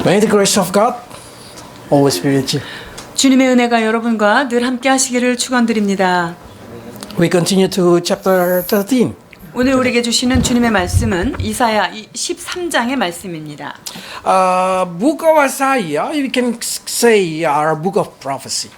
May the grace of God always be with you. 주님의 은혜가 여러분과 늘 함께 하시기를 축원드립니다. We continue to chapter 13. 오늘 우리에게 주시는 주님의 말씀은 이사야 13장의 말씀입니다. Book of Isaiah, we can say our book of prophecy.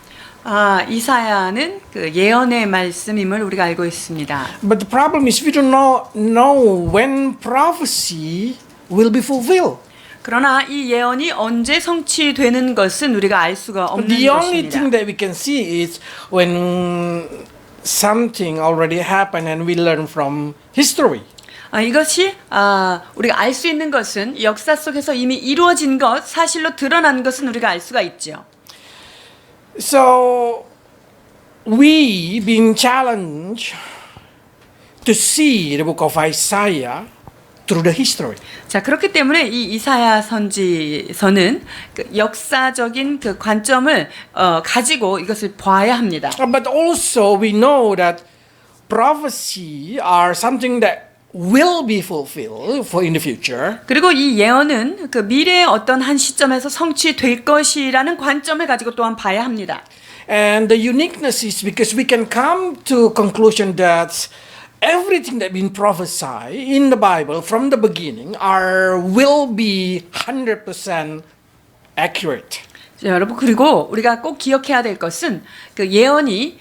이사야는 그 예언의 말씀임을 우리가 알고 있습니다. But the problem is we do not know when prophecy will be fulfilled. 그러나 이 예언이 언제 성취되는 것은 우리가 알 수가 없는 The only 것입니다. thing that we can see is when something already happened and we learn from history. 이것이 우리가 알 수 있는 것은 역사 속에서 이미 이루어진 것, 사실로 드러난 것은 우리가 알 수가 있죠. So we being challenged to see the book of Isaiah through the history. 자, 그렇기 때문에 이 이사야 선지서는 그 역사적인 그 관점을 가지고 이것을 봐야 합니다. But also we know that prophecy are something that will be fulfilled for in the future. 그리고 이 예언은 그 미래의 어떤 한 시점에서 성취될 것이라는 관점을 가지고 또한 봐야 합니다. And the uniqueness is because we can come to conclusion that everything that been prophesied in the Bible from the beginning will be 100% accurate. 자, 여러분, 그리고 우리가 꼭 기억해야 될 것은 그 예언이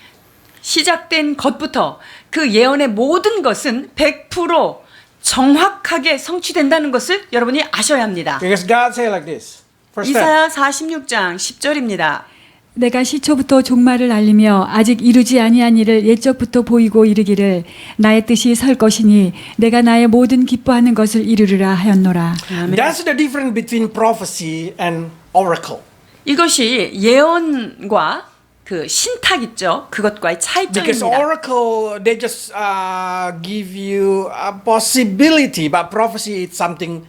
시작된 것부터 그 예언의 모든 것은 100% 정확하게 성취된다는 것을 여러분이 아셔야 합니다. Because God said like this. First time. 이사야 46장 10절입니다. 내가 시초부터 종말을 알리며 아직 이루지 아니한 일을 옛적부터 보이고 이르기를 나의 뜻이 설 것이니 내가 나의 모든 기뻐하는 것을 이루리라 하였노라. That's the difference between prophecy and oracle. 이것이 예언과 그 신탁 있죠. 그것과의 Because 차이점입니다. oracle, they just give you a possibility, but prophecy is something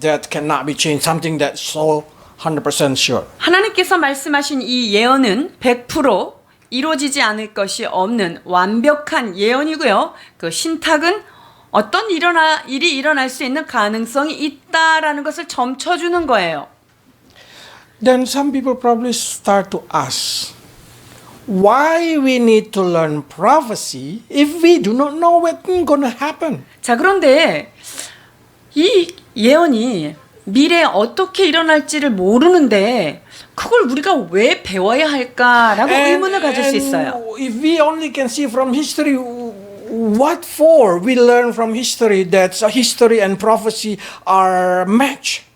that cannot be changed, something that's so 100% sure. 하나님께서 말씀하신 이 예언은 100% 이루어지지 않을 것이 없는 완벽한 예언이고요. 그 신탁은 어떤 일이 일어날 수 있는 가능성이 있다라는 것을 점쳐주는 거예요. Then some people probably start to ask, why we need to learn prophecy if we do not know what's going to happen? 자, 그런데 이 예언이 미래에 어떻게 일어날지를 모르는데 그걸 우리가 왜 배워야 할까라고 의문을 가질 수 있어요. If we only can see from history, what for? We learn from history that history and prophecy are matched.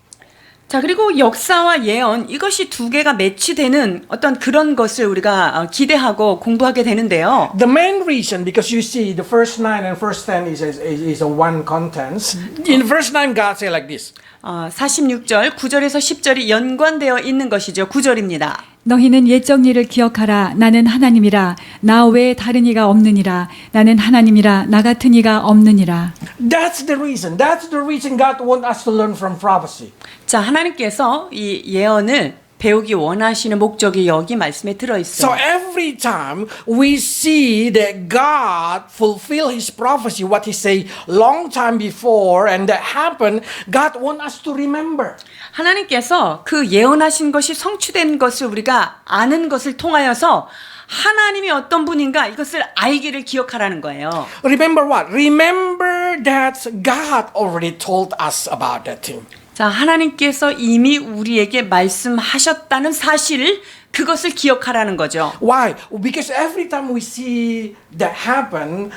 자, 그리고 역사와 예언 이것이 두 개가 매치되는 어떤 그런 것을 우리가 기대하고 공부하게 되는데요. The main reason, because you see the first 9 and first 10 is a one contents. In verse 9, God say like this. 46절, 9절에서 10절이 연관되어 있는 것이죠. 9절입니다. 너희는 옛적 일을 기억하라. 나는 하나님이라. 나 외에 다른 이가 없느니라. 나는 하나님이라. 나 같은 이가 없느니라. That's the reason. That's the reason God wants us to learn from prophecy. 자, 하나님께서 이 예언을 배우기 원하시는 목적이 여기 말씀에 들어 So 있어요. every time we see that God fulfill His prophecy, what He say long time before, and that happened, God wants us to remember. 하나님께서 그 예언하신 것이 성취된 것을 우리가 아는 것을 통하여서 하나님이 어떤 분인가 이것을 알기를 기억하라는 거예요. Remember what? Remember that God already told us about that thing. 자, 하나님께서 이미 우리에게 말씀하셨다는 사실을 그것을 기억하라는 거죠. Why? Because every time we see that happen,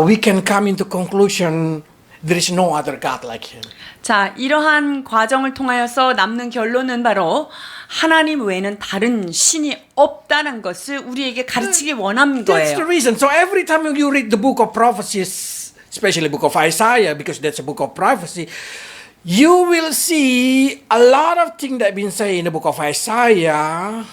we can come into conclusion there is no other God like Him. 자, 이러한 과정을 통하여서 남는 결론은 바로 하나님 외에는 다른 신이 없다는 것을 우리에게 가르치기 원하는 That's the 거예요. reason. So every time you read the book of prophecies, especially the book of Isaiah, because that's a book of prophecy, you will see a lot of things that have been said in the book of Isaiah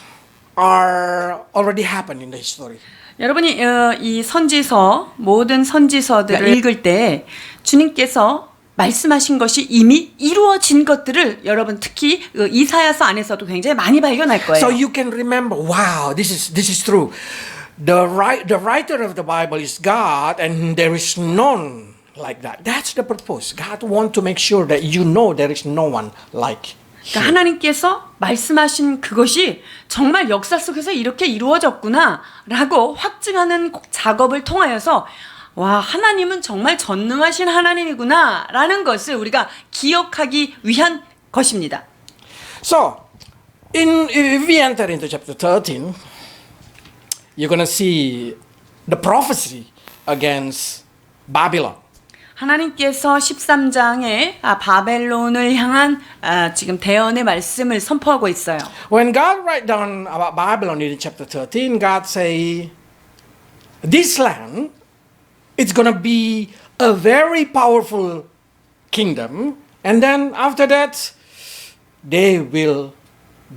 are already happened in the history. 여러분이 이 선지서 모든 선지서들을 읽을 때 주님께서 말씀하신 것이 이미 이루어진 것들을 여러분 특히 이사야서 안에서도 굉장히 많이 발견할 거예요. So you can remember, wow, this is true. The writer of the Bible is God, and there is none like that. That's the purpose. God wants to make sure that you know there is no one like 그러니까 하나님께서 말씀하신 그것이 정말 역사 속에서 이렇게 이루어졌구나라고 확증하는 작업을 통하여서 와, 하나님은 정말 전능하신 하나님이구나라는 것을 우리가 기억하기 위한 것입니다. So, if we enter into chapter 13, you're going to see the prophecy against Babylon. 하나님께서 13장에 바벨론을 향한 지금 대언의 말씀을 선포하고 있어요. When God write down about Babylon in chapter 13, God say, this land, it's going to be a very powerful kingdom, and then after that, they will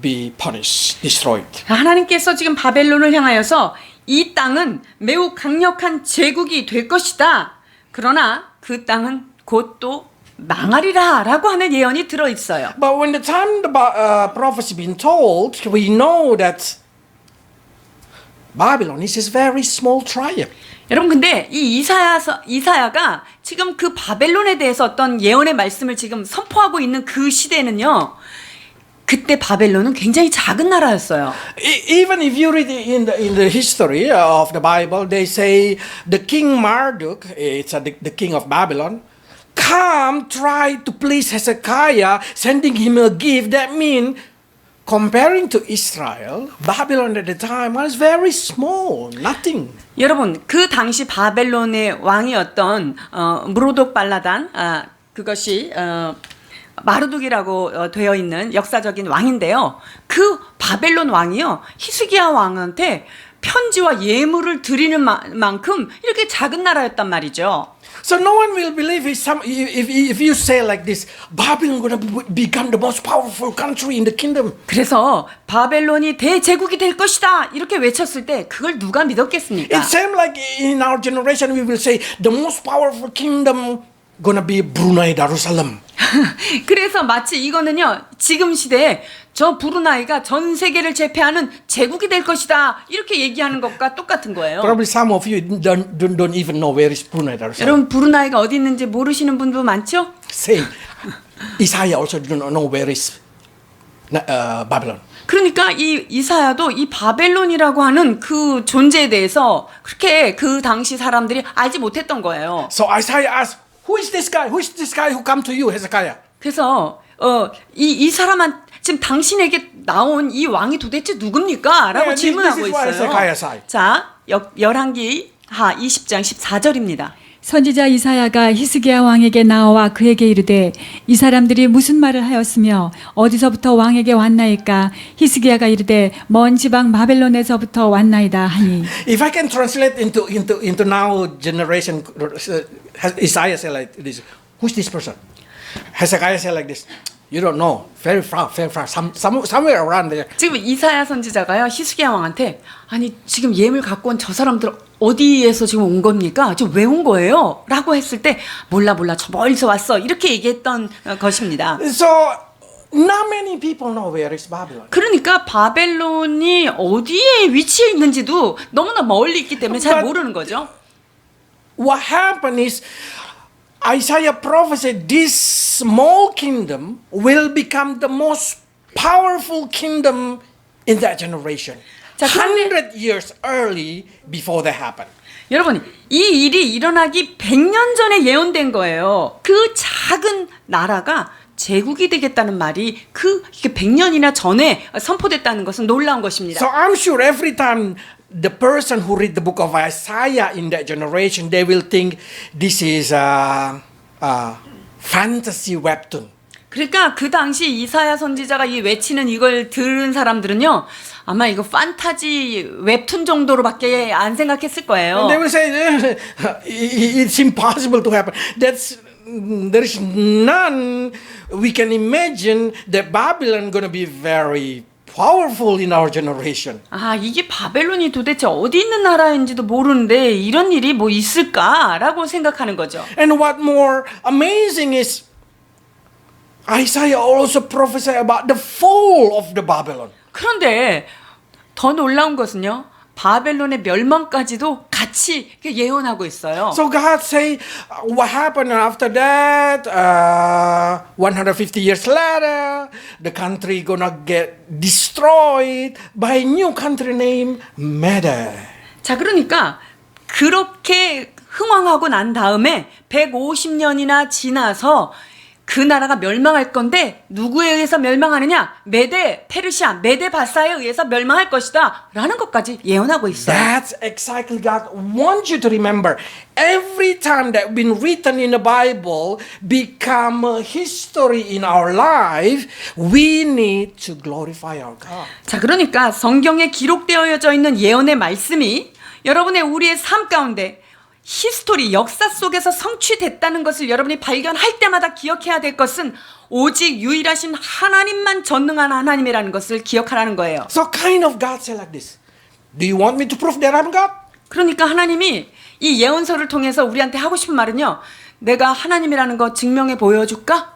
be punished, destroyed. 하나님께서 지금 바벨론을 향하여서 이 땅은 매우 강력한 제국이 될 것이다. 그러나 그 땅은 곧 또 망하리라 라고 하는 예언이 들어있어요. But when the time the prophecy been told, we know that Babylon is a very small tribe. 여러분 근데 이 이사야가 지금 그 바벨론에 대해서 어떤 예언의 말씀을 지금 선포하고 있는 그 시대는요. 그때 바벨론은 굉장히 작은 나라였어요. Even if you read in the history of the Bible, they say the king Marduk, it's the king of Babylon, come try to please Hezekiah, sending him a gift. That means comparing to Israel, Babylon at the time was very small, nothing. 여러분 그 당시 바벨론의 왕이었던 무로독 발라단 그것이 마르둑이라고 되어 있는 역사적인 왕인데요. 그 바벨론 왕이요 히스기야 왕한테 편지와 예물을 드리는 만큼 이렇게 작은 나라였단 말이죠. So no one will believe if you say like this, Babylon going to become the most powerful country in the kingdom. 그래서 바벨론이 대제국이 될 것이다 이렇게 외쳤을 때 그걸 누가 믿었겠습니까? It's same like in our generation we will say the most powerful kingdom gonna be Brunei Darussalam. 그래서 마치 이거는요 지금 시대에 저 브루나이가 전 세계를 제패하는 제국이 될 것이다 이렇게 얘기하는 것과 똑같은 거예요. Probably some of you don't even know where is Brunei Darussalam. 여러분 브루나이가 어디 있는지 모르시는 분도 많죠? Same. Isaiah also do not know where is Babylon. 그러니까 이 이사야도 이 바벨론이라고 하는 그 존재에 대해서 그렇게 그 당시 사람들이 알지 못했던 거예요. So Isaiah asked, who is this guy? Who is this guy who come to you, Hezekiah? 그래서 이 사람한 지금 당신에게 나온 이 왕이 도대체 누굽니까? 라고 Yeah, 질문하고 this is what Hezekiah 있어요. said. 자, 열왕기하 20장 14절입니다. 선지자 이사야가 히스기야 왕에게 나와 그에게 이르되 이 사람들이 무슨 말을 하였으며 어디서부터 왕에게 왔나이까? 히스기야가 이르되 먼 지방 바벨론에서부터 왔나이다 하니. If I can translate into now generation, Isaiah said like this, who's this person? Hezekiah said like this, you don't know, very far, somewhere around there. 지금 이사야 선지자가요 히스기야 왕한테 아니 지금 예물 갖고 온 저 사람들 어디에서 지금 온 겁니까? 지금 왜 온 거예요? 라고 했을 때 몰라 저 멀리서 왔어 이렇게 얘기했던 것입니다. So not many people know where is Babylon. 그러니까 바벨론이 어디에 위치해 있는지도 너무나 멀리 있기 때문에 잘 But- 모르는 거죠. What happened is Isaiah prophesied this small kingdom will become the most powerful kingdom in that generation. 자, 그런데- 100 years early before that happened. 여러분 이 일이 일어나기 100년 전에 예언된 거예요. 그 작은 나라가 제국이 되겠다는 말이 이게 100년이나 전에 선포됐다는 것은 놀라운 것입니다. So I'm sure every time the person who read the book of Isaiah in that generation, they will think this is a fantasy webtoon. 그러니까 그 당시 이사야 선지자가 이 외치는 이걸 들은 사람들은요 아마 이거 판타지 웹툰 정도로밖에 안 생각했을 거예요. And they will say it's impossible to happen. There is none we can imagine that Babylon going to be very powerful in our generation. 아 이게 바벨론이 도대체 어디 있는 나라인지도 모르는데 이런 일이 뭐 있을까라고 생각하는 거죠. And what more amazing is Isaiah also prophesied about the fall of the Babylon. 그런데 더 놀라운 것은요. 바벨론의 멸망까지도 같이 예언하고 있어요. So God say, what happened after that? 150 years later, the country gonna get destroyed by a new country named Medes. 자, 그러니까 그렇게 흥왕하고 난 다음에 150년이나 지나서 그 나라가 멸망할 건데 누구에 의해서 멸망하느냐? 메데 페르시아, 메데 바사에 의해서 멸망할 것이다 라는 것까지 예언하고 있어요. That's exactly God wants you to remember. Every time that been written in the Bible become a history in our life, we need to glorify our God. 자, 그러니까 성경에 기록되어져 있는 예언의 말씀이 여러분의 우리의 삶 가운데 히스토리, 역사 속에서 성취됐다는 것을 여러분이 발견할 때마다 기억해야 될 것은 오직 유일하신 하나님만 전능한 하나님이라는 것을 기억하라는 거예요. So kind of God said like this. Do you want me to prove that I'm God? 그러니까 하나님이 이 예언서를 통해서 우리한테 하고 싶은 말은요. 내가 하나님이라는 거 증명해 보여줄까?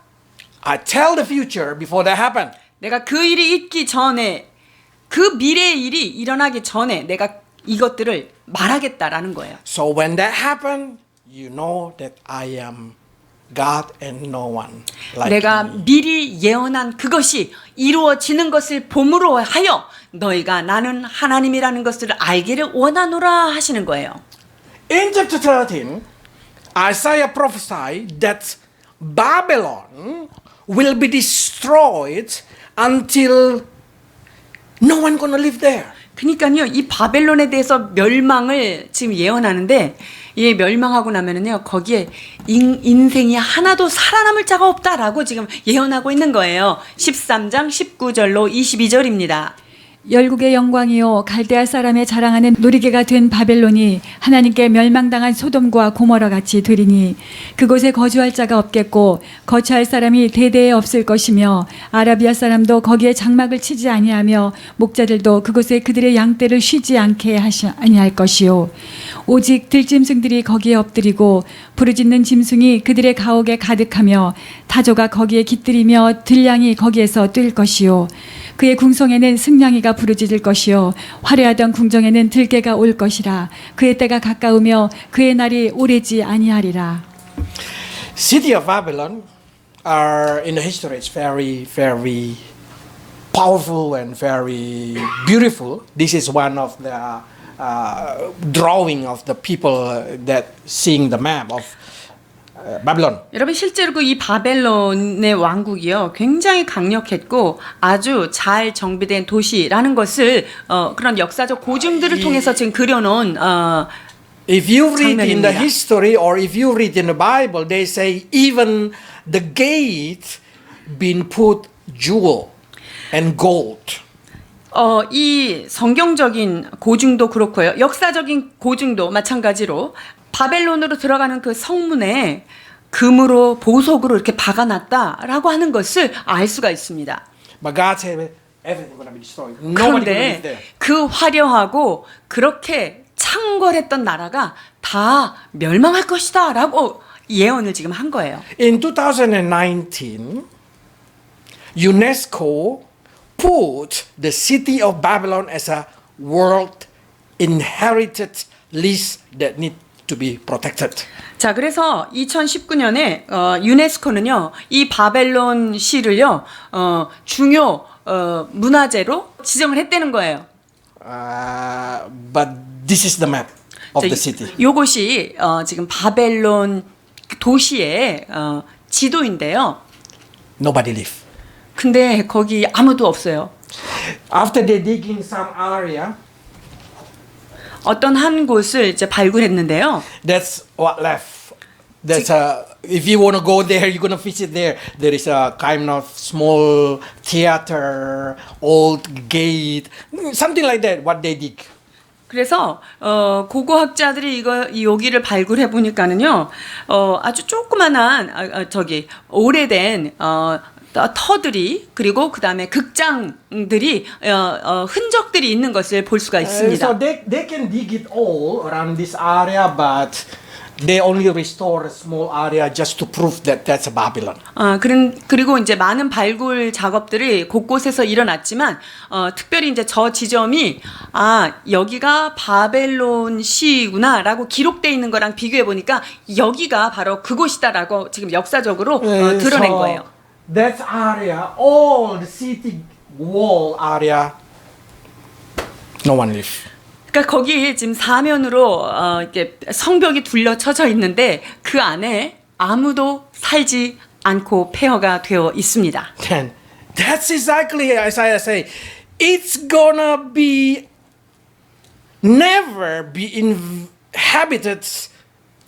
I tell the future before that happen. 내가 그 일이 있기 전에, 그 미래의 일이 일어나기 전에 내가 이것들을 말하겠다라는 거예요. So when that happen, you know that I am God and no one like 내가 me. 미리 예언한 그것이 이루어지는 것을 봄으로 하여 너희가 나는 하나님이라는 것을 알기를 원하노라 하시는 거예요. In chapter 13, Isaiah prophesied that Babylon will be destroyed until no one gonna live there. 그러니까요, 이 바벨론에 대해서 멸망을 지금 예언하는데, 이 멸망하고 나면은요, 거기에 인생이 하나도 살아남을 자가 없다라고 지금 예언하고 있는 거예요. 13장 19절로 22절입니다. 열국의 영광이요 갈대아 사람의 자랑하는 놀이개가 된 바벨론이 하나님께 멸망당한 소돔과 고모라 같이 되리니 그곳에 거주할 자가 없겠고 거처할 사람이 대대에 없을 것이며 아라비아 사람도 거기에 장막을 치지 아니하며 목자들도 그곳에 그들의 양떼를 쉬지 않게 아니할 것이요 오직 들짐승들이 거기에 엎드리고 부르짖는 짐승이 그들의 가옥에 가득하며 타조가 거기에 깃들이며 들량이 거기에서 뛸 것이요 그의 궁성에는 승냥이가 부르짖을 것이요 화려하던 궁정에는 들개가 올 것이라 그의 때가 가까우며 그의 날이 오래지 아니하리라. City of Babylon are in the history it's very powerful and very beautiful. This is one of the drawing of the people that seeing the map of Babylon. 여러분 실제로 그 이 바벨론의 왕국이요 굉장히 강력했고 아주 잘 정비된 도시라는 것을 그런 역사적 고증들을 통해서 지금 그려놓은 If you read in the 장면입니다. history or if you read in the Bible, they say even the gate been put jewel and gold. 이 성경적인 고증도 그렇고요. 역사적인 고증도 마찬가지로 바벨론으로 들어가는 그 성문에 금으로 보석으로 이렇게 박아놨다라고 하는 것을 알 수가 있습니다. But God said everything gonna be destroyed. Nobody gonna live 그런데 there. 그 화려하고 그렇게 창궐했던 나라가 다 멸망할 것이다라고 예언을 지금 한 거예요. In 2019, UNESCO put the city of Babylon as a world inherited list that need to be protected. 자, 그래서 2019년에 유네스코는요 이 바벨론 시를요 중요 문화재로 지정을 했다는 거예요. But this is the map of 자, the city. 요것이 지금 바벨론 도시의 지도인데요. Nobody live. 근데 거기 아무도 없어요. After they dig in some area, 어떤 한 곳을 이제 발굴했는데요. that's what left. That's if you want to go there, you're gonna visit there. There is a kind of small theater, old gate, something like that. What they dig. 그래서 고고학자들이 여기를 발굴해 보니까는요. 아주 조그만한 오래된 터들이 그리고 그다음에 극장들이 흔적들이 있는 것을 볼 수가 있습니다. So they can dig it all around this area, but they only restore a small area just to prove that that's Babylon. 그리고 이제 많은 발굴 작업들이 곳곳에서 일어났지만, 특별히 이제 저 지점이, 여기가 바벨론 시구나라고 기록되어 있는 거랑 비교해 보니까 여기가 바로 그곳이다라고 지금 역사적으로 드러낸 거예요. That area, all the city wall area, no one live. 그러니까 거기 지금 사면으로 이렇게 성벽이 둘러쳐져 있는데 그 안에 아무도 살지 않고 폐허가 되어 있습니다. Then that's exactly Isaiah say. It's gonna be never be inhabited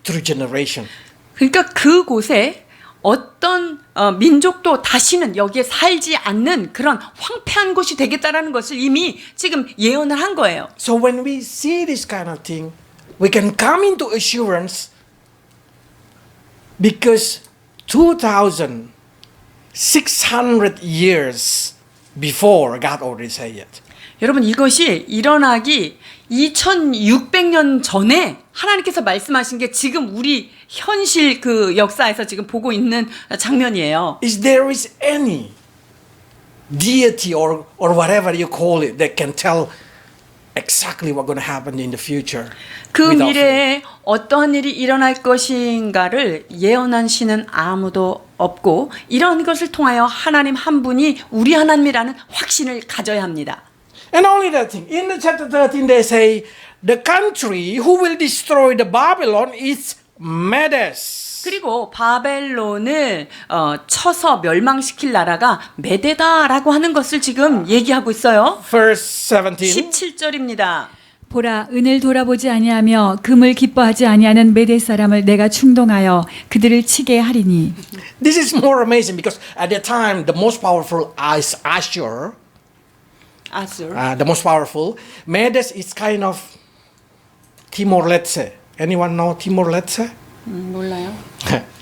through generation. 그러니까 그곳에 어떤 민족도 다시는 여기에 살지 않는 그런 황폐한 곳이 되겠다라는 것을 이미 지금 예언을 한 거예요. So when we see this kind of thing, we can come into assurance because 2,600 years before God already said it. 여러분 이것이 일어나기 2600년 전에 하나님께서 말씀하신 게 지금 우리 현실 그 역사에서 지금 보고 있는 장면이에요. Is there is any deity or whatever you call it that can tell exactly what's going to happen in the future? 그 without 미래에 어떠한 일이 일어날 것인가를 예언한 신은 아무도 없고 이런 것을 통하여 하나님 한 분이 우리 하나님이라는 확신을 가져야 합니다. And only that thing. In the chapter 13 they say the country who will destroy the Babylon is Medes. 그리고 바벨론을 쳐서 멸망시킬 나라가 메데다라고 하는 것을 지금 얘기하고 있어요. Verse 17. 17절입니다. 보라, 은을 돌아보지 아니하며 금을 기뻐하지 아니하는 메대 사람을 내가 충동하여 그들을 치게 하리니. This is more amazing because at that time the most powerful is Ashur. 아술. The most powerful. Medes is kind of Timor-Leste. Anyone know Timor-Leste? 몰라요.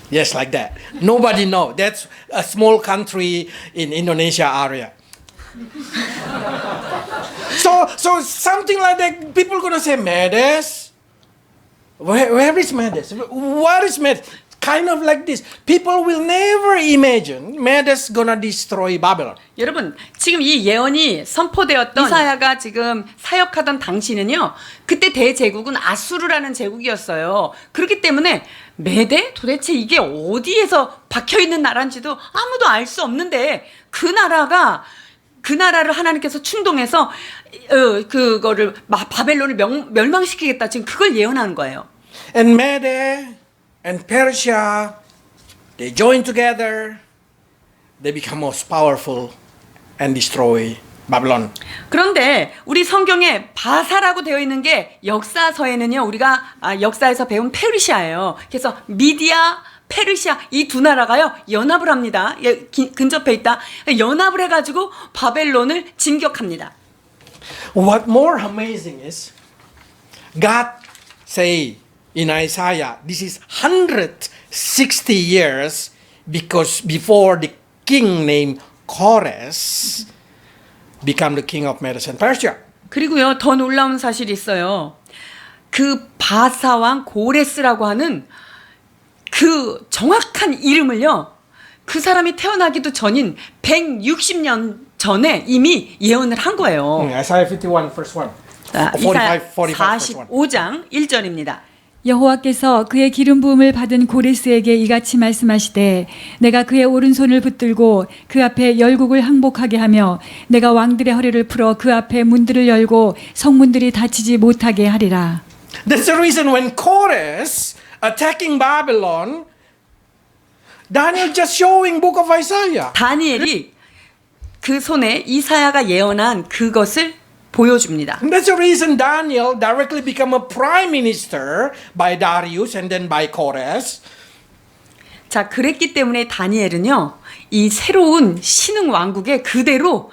Yes, like that. Nobody know. That's a small country in Indonesia area. So something like that. People gonna say Medes. Where is Medes? What is Medes? Kind of like this. People will never imagine Medes gonna destroy Babylon. 여러분 지금 이 예언이 선포되었던 이사야가 지금 사역하던 당시는요. 그때 대제국은 아수르라는 제국이었어요. 그렇기 때문에 메대 도대체 이게 어디에서 박혀있는 나라인지도 아무도 알 수 없는데 그 나라를 하나님께서 충동해서 그거를 바벨론을 멸망시키겠다. 지금 그걸 예언하는 거예요. And Mede and Persia, they join together. They become most powerful and destroy Babylon. 그런데 우리 성경에 바사라고 되어 있는 게 역사서에는요. 우리가 역사에서 배운 페르시아예요. 그래서 미디아, 페르시아 이 두 나라가요. 연합을 합니다. 근접해 있다. 연합을 해가지고 바벨론을 진격합니다. What more amazing is God say in Isaiah, this is 160 years because before the king named Kores become the king of Medes and Persia. 그리고요. 더 놀라운 사실이 있어요. 그 바사왕 고레스라고 하는 그 정확한 이름을요. 그 사람이 태어나기도 전인 160년 전에 이미 예언을 한 거예요. Isaiah 51 verse 1. 이사야 verse 1. 45장 1절입니다. 여호와께서 그의 기름 부음을 받은 고레스에게 이같이 말씀하시되 내가 그의 오른손을 붙들고 그 앞에 열국을 항복하게 하며 내가 왕들의 허리를 풀어 그 앞에 문들을 열고 성문들이 닫히지 못하게 하리라. That's the reason when Kores attacking Babylon, Daniel just showing book of Isaiah. 다니엘이 그 손에 이사야가 예언한 그것을 보여줍니다. And that's the reason Daniel directly become a prime minister by Darius and then by Kores. 자, 그랬기 때문에 다니엘은요. 이 새로운 신흥 왕국에 그대로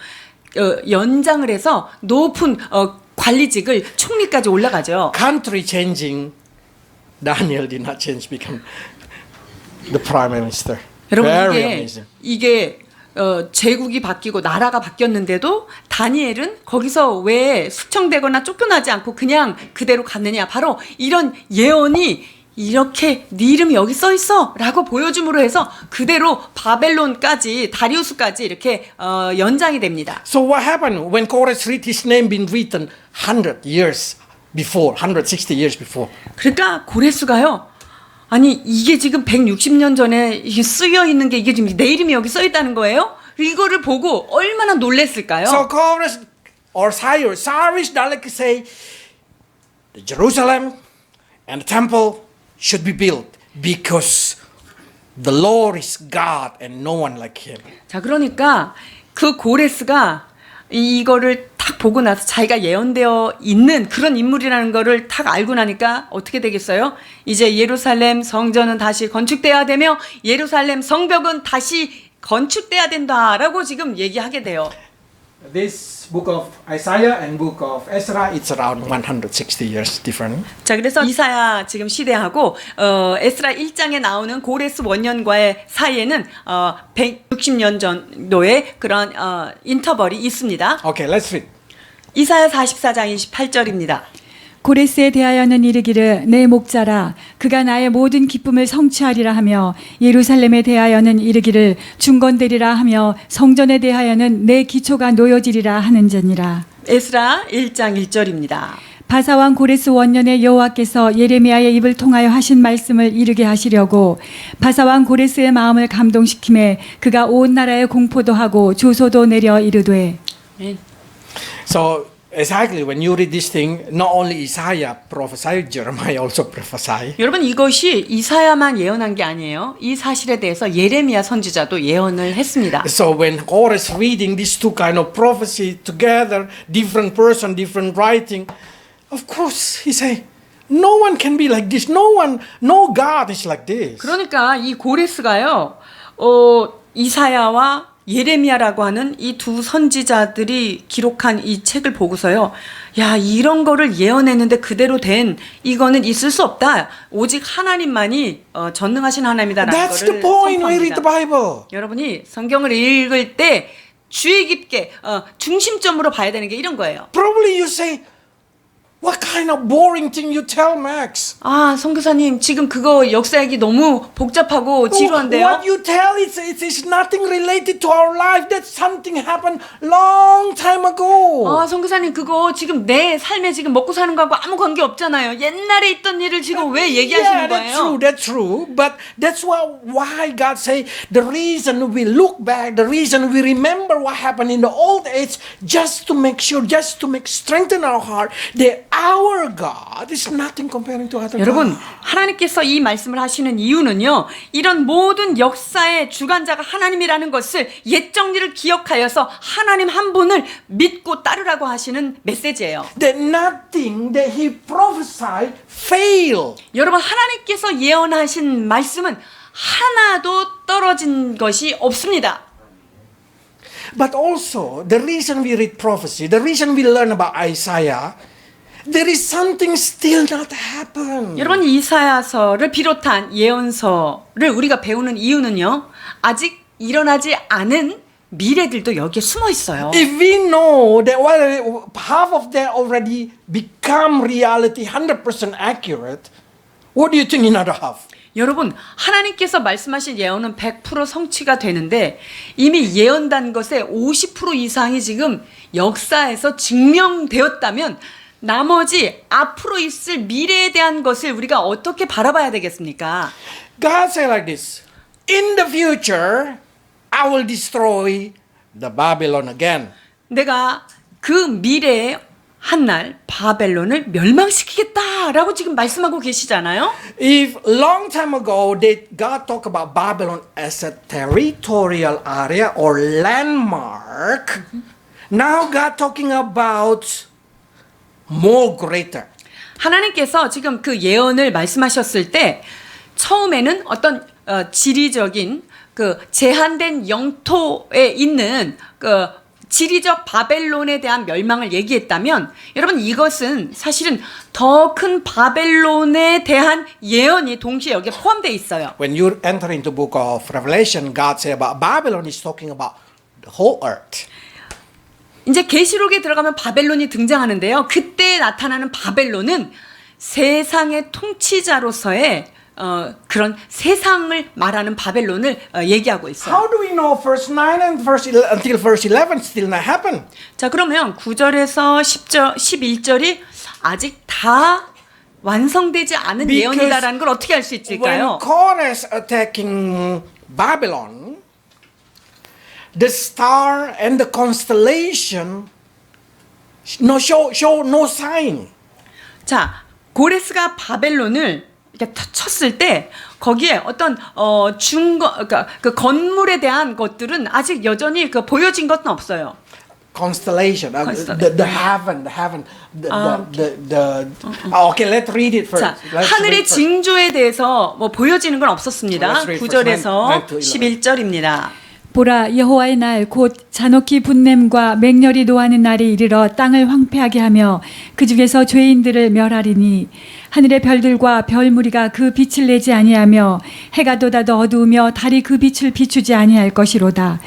연장을 해서 높은 관리직을 총리까지 올라가죠. Country changing, Daniel did not change, become the prime minister. 여러분 Very amazing. 이게 제국이 바뀌고 나라가 바뀌었는데도 다니엘은 거기서 왜 숙청되거나 쫓겨나지 않고 그냥 그대로 갔느냐. 바로 이런 예언이 이렇게 네 이름이 여기 써 있어라고 보여줌으로 해서 그대로 바벨론까지 다리우스까지 이렇게 연장이 됩니다. So what happened when Kores read his name been written 100 years before, 160 years before? 그러니까 고레스가요. 아니 이게 지금 160년 전에 이게 쓰여 있는 게 이게 지금 내 이름이 여기 써 있다는 거예요? 이거를 보고 얼마나 놀랬을까요? So Kores or Cyrus directly say, the Jerusalem and the temple should be built because the Lord is God and no one like him. 자, 그러니까 그 고레스가 이거를 딱 보고 나서 자기가 예언되어 있는 그런 인물이라는 거를 딱 알고 나니까 어떻게 되겠어요? 이제 예루살렘 성전은 다시 건축돼야 되며 예루살렘 성벽은 다시 건축돼야 된다라고 지금 얘기하게 돼요. This book of Isaiah and book of Ezra, it's around 160 years different. 자, 그래서 이사야 지금 시대하고 에스라 1장에 나오는 고레스 원년과의 사이에는 160년 정도의 그런 인터벌이 있습니다. Okay, let's read. 이사야 44장 28절입니다. 고레스에 대하여는 이르기를 내 목자라 그가 나의 모든 기쁨을 성취하리라 하며 예루살렘에 대하여는 이르기를 중건되리라 하며 성전에 대하여는 내 기초가 놓여지리라 하는지니라. 에스라 1장 1절입니다. 바사왕 고레스 원년에 여호와께서 예레미야의 입을 통하여 하신 말씀을 이루게 하시려고 바사왕 고레스의 마음을 감동시키매 그가 온 나라에 공포도 하고 조소도 내려 이르되. So exactly when you read this thing, not only Isaiah prophesied, Jeremiah also prophesied. 여러분 이것이 이사야만 예언한 게 아니에요. 이 사실에 대해서 예레미야 선지자도 예언을 했습니다. So when Kores reading these two kind of prophecy together, different person, different writing, of course he say, no one can be like this. No one, no God is like this. 그러니까 이 고레스가요. 이사야와 예레미야라고 하는 이 두 선지자들이 기록한 이 책을 보고서요. 야, 이런 거를 예언했는데 그대로 된 이거는 있을 수 없다. 오직 하나님만이 전능하신 하나님이다라는 That's 거를 the point when you read the 선포합니다. Bible. 여러분이 성경을 읽을 때 주의 깊게 중심점으로 봐야 되는 게 이런 거예요. Probably you say, what kind of boring thing you tell, Max? 아, 선교사님 지금 그거 역사 얘기 너무 복잡하고 지루한데요. What you tell is nothing related to our life. That something happened long time ago. 아, 선교사님 그거 지금 내 삶에 지금 먹고 사는 거하고 아무 관계 없잖아요. 옛날에 있던 일을 지금 왜 얘기하시는 거예요? That's true. But that's why God say the reason we look back, the reason we remember what happened in the old age, just to make sure, just to make strengthen our heart that our God is nothing comparing to other 여러분, God. 하나님께서 이 말씀을 하시는 이유는요. 이런 모든 역사의 주관자가 하나님이라는 것을 옛 정리를 기억하여서 하나님 한 분을 믿고 따르라고 하시는 메시지예요. That nothing that He prophesied fail. 여러분, 하나님께서 예언하신 말씀은 하나도 떨어진 것이 없습니다. But also, the reason we read prophecy, the reason we learn about Isaiah, there is something still not happened. 여러분, 이사야서를 비롯한 예언서를 우리가 배우는 이유는요. 아직 일어나지 않은 미래들도 여기에 숨어 있어요. If we know that half of that already become reality, 100% accurate, what do you think in other half? 여러분, 하나님께서 말씀하신 예언은 100% 성취가 되는데 이미 예언된 것의 50% 이상이 지금 역사에서 증명되었다면 나머지 앞으로 있을 미래에 대한 것을 우리가 어떻게 바라봐야 되겠습니까? God said like this, in the future, I will destroy the Babylon again. 내가 그 미래에 한날 바벨론을 멸망시키겠다라고 지금 말씀하고 계시잖아요. If long time ago God talked about Babylon as a territorial area or landmark, now God talking about more greater. 하나님께서 지금 그 예언을 말씀하셨을 때 처음에는 어떤 지리적인 그 제한된 영토에 있는 그 지리적 바벨론에 대한 멸망을 얘기했다면 여러분 이것은 사실은 더 큰 바벨론에 대한 예언이 동시에 여기에 포함되어 있어요. When you enter into the book of Revelation, God say about Babylon is talking about the whole earth. 이제 계시록에 들어가면 바벨론이 등장하는데요. 그때 나타나는 바벨론은 세상의 통치자로서의 그런 세상을 말하는 바벨론을 얘기하고 있어요. How do we know verse 9 and until verse 11 still not happen? 자, 그러면 9절에서 10절, 11절이 아직 다 완성되지 않은 Because 예언이다라는 걸 어떻게 알 수 When 있을까요? Korah attacking Babylon, the star and the constellation show no sign. 자, 고레스가 바벨론을 이렇게 쳤을 때 거기에 어떤 그러니까 그 건물에 대한 것들은 아직 여전히 그 보여진 것은 없어요. Constellation, the heaven. Okay, let's read it first. 자, Let's read 하늘의 first. 징조에 대해서 뭐 보여지는 건 없었습니다. Let's read first. 9절에서 9 to 11. 11절입니다. 보라 여호와의 날 곧 잔혹히 분냄과 맹렬히 노하는 날이 이르러 땅을 황폐하게 하며 그 중에서 죄인들을 멸하리니 하늘의 별들과 별무리가 그 빛을 내지 아니하며 해가 돋아도 어두우며 달이 그 빛을 비추지 아니할 것이로다.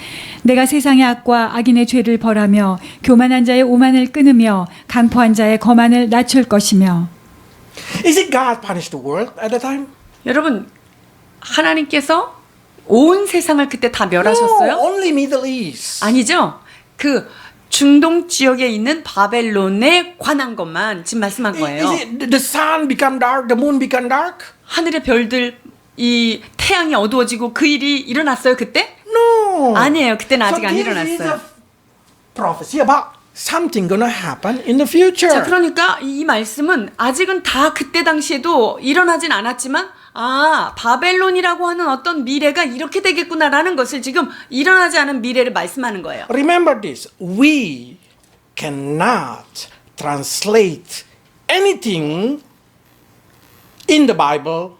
내가 세상의 악과 악인의 죄를 벌하며 교만한 자의 오만을 끊으며 강포한 자의 거만을 낮출 것이며. Is it God punished the world at the time? 여러분, 하나님께서 온 세상을 그때 다 멸하셨어요? No, only Middle East. 아니죠. 그 중동 지역에 있는 바벨론에 관한 것만 지금 말씀한 거예요. Is it the sun become dark, the moon become dark? 하늘의 별들, 이 태양이 어두워지고 그 일이 일어났어요 그때? No. 아니에요. 그때는 아직 So 안 this is 일어났어요. a prophecy about something gonna happen in the future. 자, 그러니까 이 말씀은 아직은 다 그때 당시에도 일어나진 않았지만 바벨론이라고 하는 어떤 미래가 이렇게 되겠구나라는 것을 지금 일어나지 않은 미래를 말씀하는 거예요. Remember this, we cannot translate anything in the Bible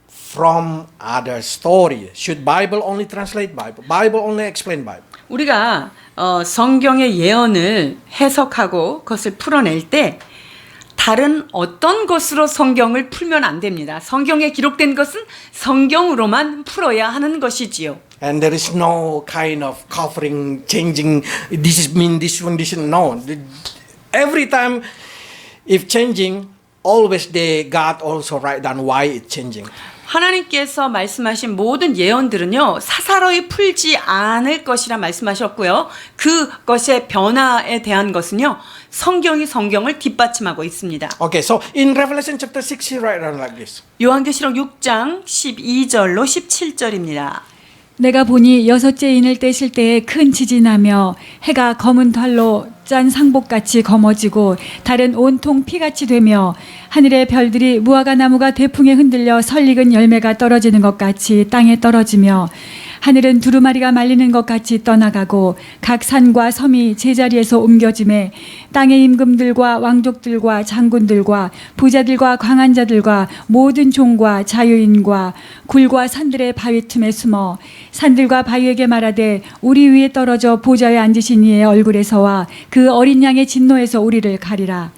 from other story. Should Bible only translate Bible? Bible only explain Bible. 우리가 성경의 예언을 해석하고 그것을 풀어낼 때 다른 어떤 것으로 성경을 풀면 안 됩니다. 성경에 기록된 것은 성경으로만 풀어야 하는 것이지요. And there is no kind of covering, changing, this is mean this one, this one. No. Every time if changing, always God also write down why it's changing. 하나님께서 말씀하신 모든 예언들은요, 사사로이 풀지 않을 것이라 말씀하셨고요. 그것의 변화에 대한 것은요, 성경이 성경을 뒷받침하고 있습니다. Okay, so in Revelation chapter 6, he write down like this. 요한계시록 6장 12절로 17절입니다. 내가 보니 여섯째 인을 떼실 때에 큰 지진이 나며 해가 검은 털로 짠 상복같이 검어지고 달은 온통 피같이 되며 하늘의 별들이 무화과 나무가 대풍에 흔들려 설익은 열매가 떨어지는 것 같이 땅에 떨어지며 하늘은 두루마리가 말리는 것 같이 떠나가고 각 산과 섬이 제자리에서 옮겨짐에 땅의 임금들과 왕족들과 장군들과 부자들과 광한 자들과 모든 종과 자유인과 굴과 산들의 바위 틈에 숨어 산들과 바위에게 말하되 우리 위에 떨어져 보좌에 앉으신 이의 얼굴에서와 그 어린 양의 진노에서 우리를 가리라.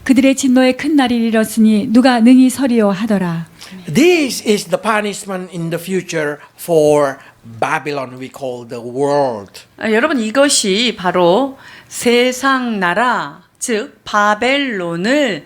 그들의 진노의 큰 날이 이르렀으니 누가 능히 서리요 하더라. This is the punishment in the future for Babylon we call the world. 여러분, 이것이 바로 세상 나라, 즉 바벨론을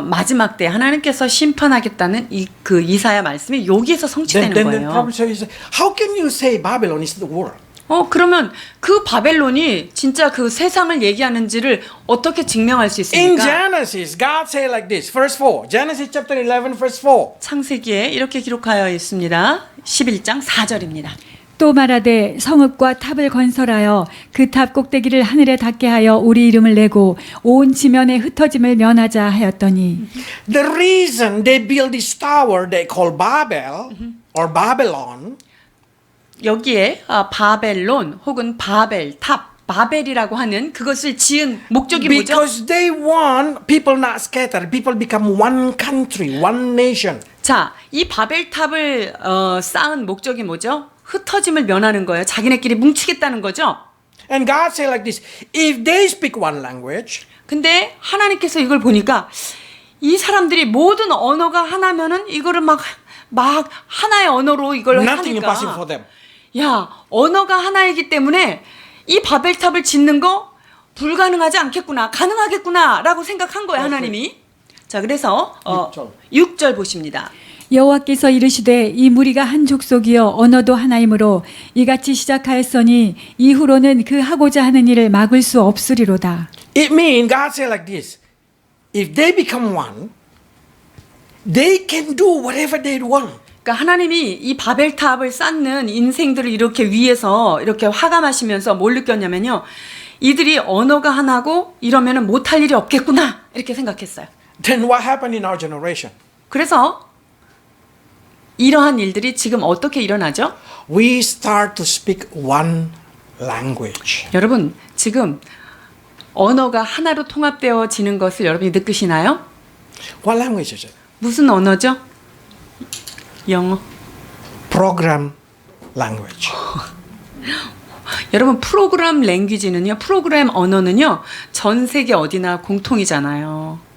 마지막 때 하나님께서 심판하겠다는 그 이사야 말씀이 여기에서 성취되는 The 거예요. problem is, how can you say Babylon is the world? 그러면 그 바벨론이 진짜 그 세상을 얘기하는지를 어떻게 증명할 수 In 있습니까? Genesis, God say like this, verse 4. Genesis chapter 11, verse 4. 창세기에 이렇게 기록하여 있습니다. 11장 4절입니다. 또 말하되 성읍과 탑을 건설하여 그 탑 꼭대기를 하늘에 닿게 하여 우리 이름을 내고 온 지면에 흩어짐을 면하자 하였더니 The reason they build this tower they call Babel or Babylon 여기에 바벨론 혹은 바벨, 탑, 바벨이라고 하는 그것을 지은 목적이 뭐죠? because they want people not scattered, people become one country, one nation. 자, 이 바벨탑을 쌓은 목적이 뭐죠? 흩어짐을 면하는 거예요. 자기네끼리 뭉치겠다는 거죠. And God say like this, if they speak one language, 근데 하나님께서 이걸 보니까 이 사람들이 모든 언어가 하나면은 이거를 막 하나의 언어로 이걸 nothing impossible for 하니까 them. 야, 언어가 하나이기 때문에 이 바벨탑을 짓는 거 불가능하지 않겠구나, 가능하겠구나라고 생각한 거예요, 하나님이. 자, 그래서 육절. 6절 보십니다. 여호와께서 이르시되 이 무리가 한 족속이요 언어도 하나이므로 이같이 시작하였으니 이후로는 그 하고자 하는 일을 막을 수 없으리로다. It means God said like this. If they become one, they can do whatever they want. 그러니까 하나님이 이 바벨탑을 쌓는 인생들을 이렇게 위에서 이렇게 화감하시면서 뭘 느꼈냐면요. 이들이 언어가 하나고 이러면은 못할 일이 없겠구나. 이렇게 생각했어요. Then what happened in our generation? 그래서 이러한 일들이 지금 어떻게 일어나죠? We start to speak one language. 여러분, 지금 언어가 하나로 통합되어지는 것을 여러분이 느끼시나요? What language is it? 무슨 언어죠? 영어. Program language. 여러분, 프로그램 랭귀지는요, 프로그램 언어는요, 전 세계 어디나 공통이잖아요.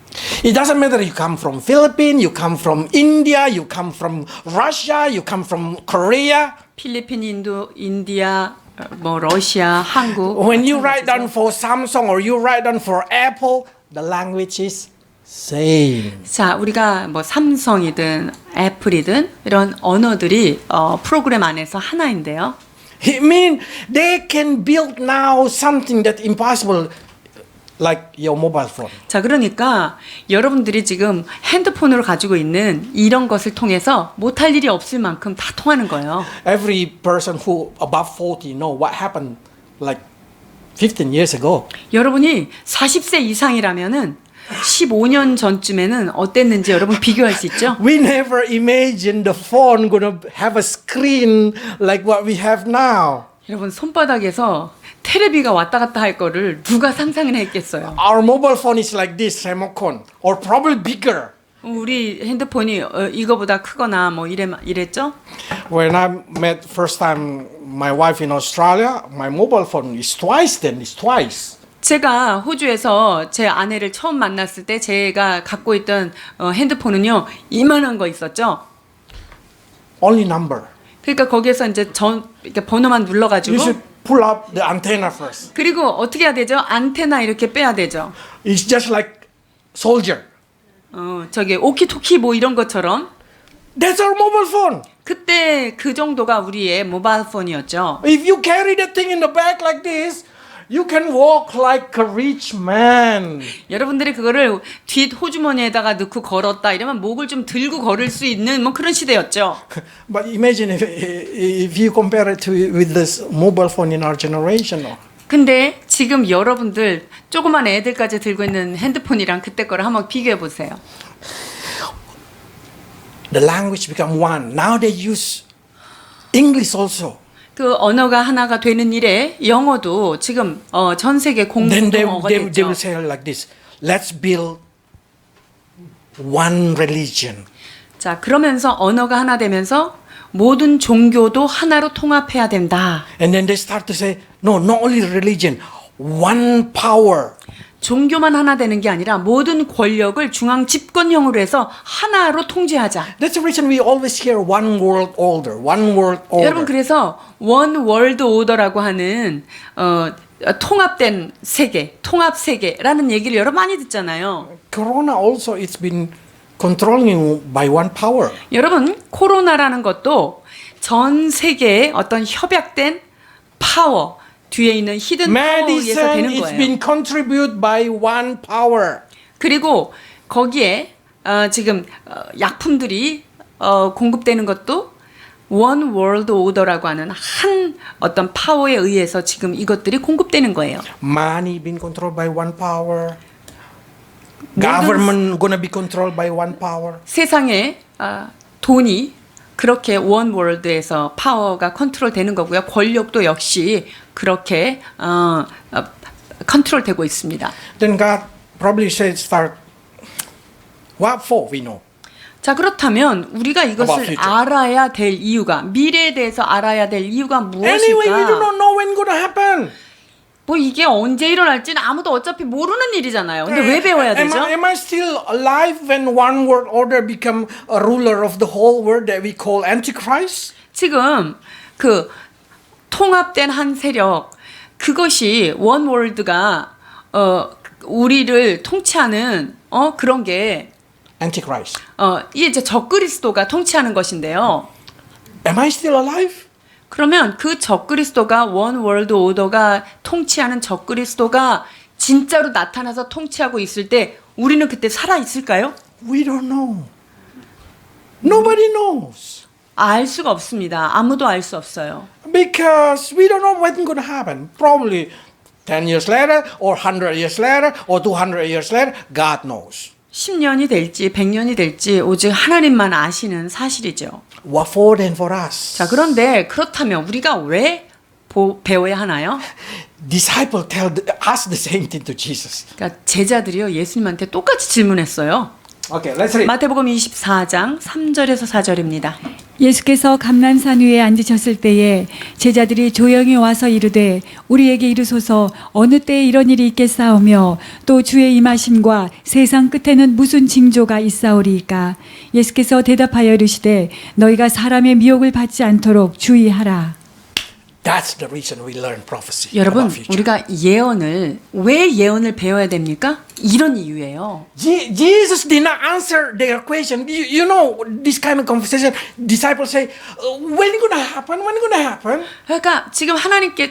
It doesn't matter you come from Philippines, you come from India, you come from Russia, you come from Korea. 필리핀, 인도, 인디아, 뭐 러시아, 한국. When you write down for Samsung or you write down for Apple, the language is same. 자, 우리가 뭐 삼성이든 애플이든 이런 언어들이 프로그램 안에서 하나인데요. It means they can build now something that's impossible, like your mobile phone. 자, 그러니까 여러분들이 지금 핸드폰으로 가지고 있는 이런 것을 통해서 못할 일이 없을 만큼 다 통하는 거예요. Every person who above 40 know what happened like 15 years ago. 여러분이 40세 이상이라면은 15년 전쯤에는 어땠는지 여러분 비교할 수 있죠? We never imagined the phone gonna have a screen like what we have now. 여러분 손바닥에서 테레비가 왔다 갔다 할 거를 누가 상상을 했겠어요? Our mobile phone is like this, remote, or probably bigger. 우리 핸드폰이 이거보다 크거나 뭐 이랬죠? When I met first time my wife in Australia, my mobile phone is twice then, it's twice. 제가 호주에서 제 아내를 처음 만났을 때 제가 갖고 있던 핸드폰은요 이만한 거 있었죠. Only number. 그러니까 거기에서 이제 이렇게 번호만 You 눌러가지고 should pull up the antenna first. 그리고 어떻게 해야 되죠? 안테나 이렇게 빼야 되죠. It's just like soldier. 저기 오키토키 뭐 이런 것처럼 That's our mobile phone. 그때 그 정도가 우리의 모바일 폰이었죠. If you carry that thing in the back like this, you can walk like a rich man. 여러분들이 그거를 뒷 호주머니에다가 넣고 걸었다 이러면 목을 좀 들고 걸을 수 있는 뭐 그런 시대였죠. But imagine if you compare it with this mobile phone in our generation. 근데 지금 여러분들 조그만 애들까지 들고 있는 핸드폰이랑 그때 거를 한번 비교해 보세요. The language become one. Now they use English also. 그 언어가 하나가 되는 일에 영어도 지금 전 세계 Then 공통어가 they 됐죠. will say like this. Let's build one religion. 자, 그러면서 언어가 하나 되면서 모든 종교도 하나로 통합해야 된다. And then they start to say, no, not only religion, one power. 종교만 하나 되는 게 아니라 모든 권력을 중앙 집권형으로 해서 하나로 통제하자. That's the reason we always hear one world order, one world order. 여러분 그래서 원 월드 오더라고 하는 통합된 세계, 통합 세계라는 얘기를 여러 많이 듣잖아요. Corona also it's been controlling by one power. 여러분 코로나라는 것도 전 세계의 어떤 협약된 파워 뒤에 있는 히든 파워에 의해서 Medicine 되는 it's 거예요. been contributed by one power. 그리고 거기에 지금 약품들이 공급되는 것도 원 월드 오더라고 하는 한 어떤 파워에 의해서 지금 이것들이 공급되는 거예요. Money being controlled by one power. Government gonna be controlled by one power. 세상에 돈이 그렇게 원 월드에서 파워가 컨트롤되는 거고요. 권력도 역시 그렇게 컨트롤되고 있습니다. Then God probably said start. What for we know. 자, 그렇다면 우리가 이것을 future. 알아야 될 이유가 미래에 대해서 알아야 될 이유가 Anyway, we do 무엇일까? not know when gonna happen. 뭐 이게 언제 일어날지는 아무도 어차피 모르는 일이잖아요. 근데 왜 배워야 되죠? Am I still alive when one world order become a ruler of the whole world that we call Antichrist? 지금 그 통합된 한 세력 그것이 원 월드가 우리를 통치하는 그런 게 Antichrist. 이게 이제 적그리스도가 통치하는 것인데요. Am I still alive? 그러면 그 적그리스도가 원 월드 오더가 통치하는 적그리스도가 진짜로 나타나서 통치하고 있을 때 우리는 그때 살아 있을까요? We don't know. Nobody knows. 알 수가 없습니다. 아무도 알 수 없어요. Because we don't know what's going to happen. Probably 10 years later, or 100 years later, or 200 years later, God knows. 10년이 될지 100년이 될지 오직 하나님만 아시는 사실이죠. What for then for us? 자, 그런데 그렇다면 우리가 왜 배워야 하나요? Disciples ask the same thing to Jesus. 그러니까 제자들이요 예수님한테 똑같이 질문했어요. Okay, let's read. 마태복음 24장 3절에서 4절입니다. 예수께서 감람산 위에 앉으셨을 때에 제자들이 조용히 와서 이르되 우리에게 이르소서 어느 때에 이런 일이 있겠사오며 또 주의 임하심과 세상 끝에는 무슨 징조가 있사오리이까. 예수께서 대답하여 이르시되 너희가 사람의 미혹을 받지 않도록 주의하라. That's the reason we learn prophecy. 여러분, about future. 우리가 왜 예언을 배워야 됩니까? 이런 이유예요. Jesus did not answer their question. You know, this kind of conversation, disciples say, when is going to happen? When is going to happen? 그러니까 지금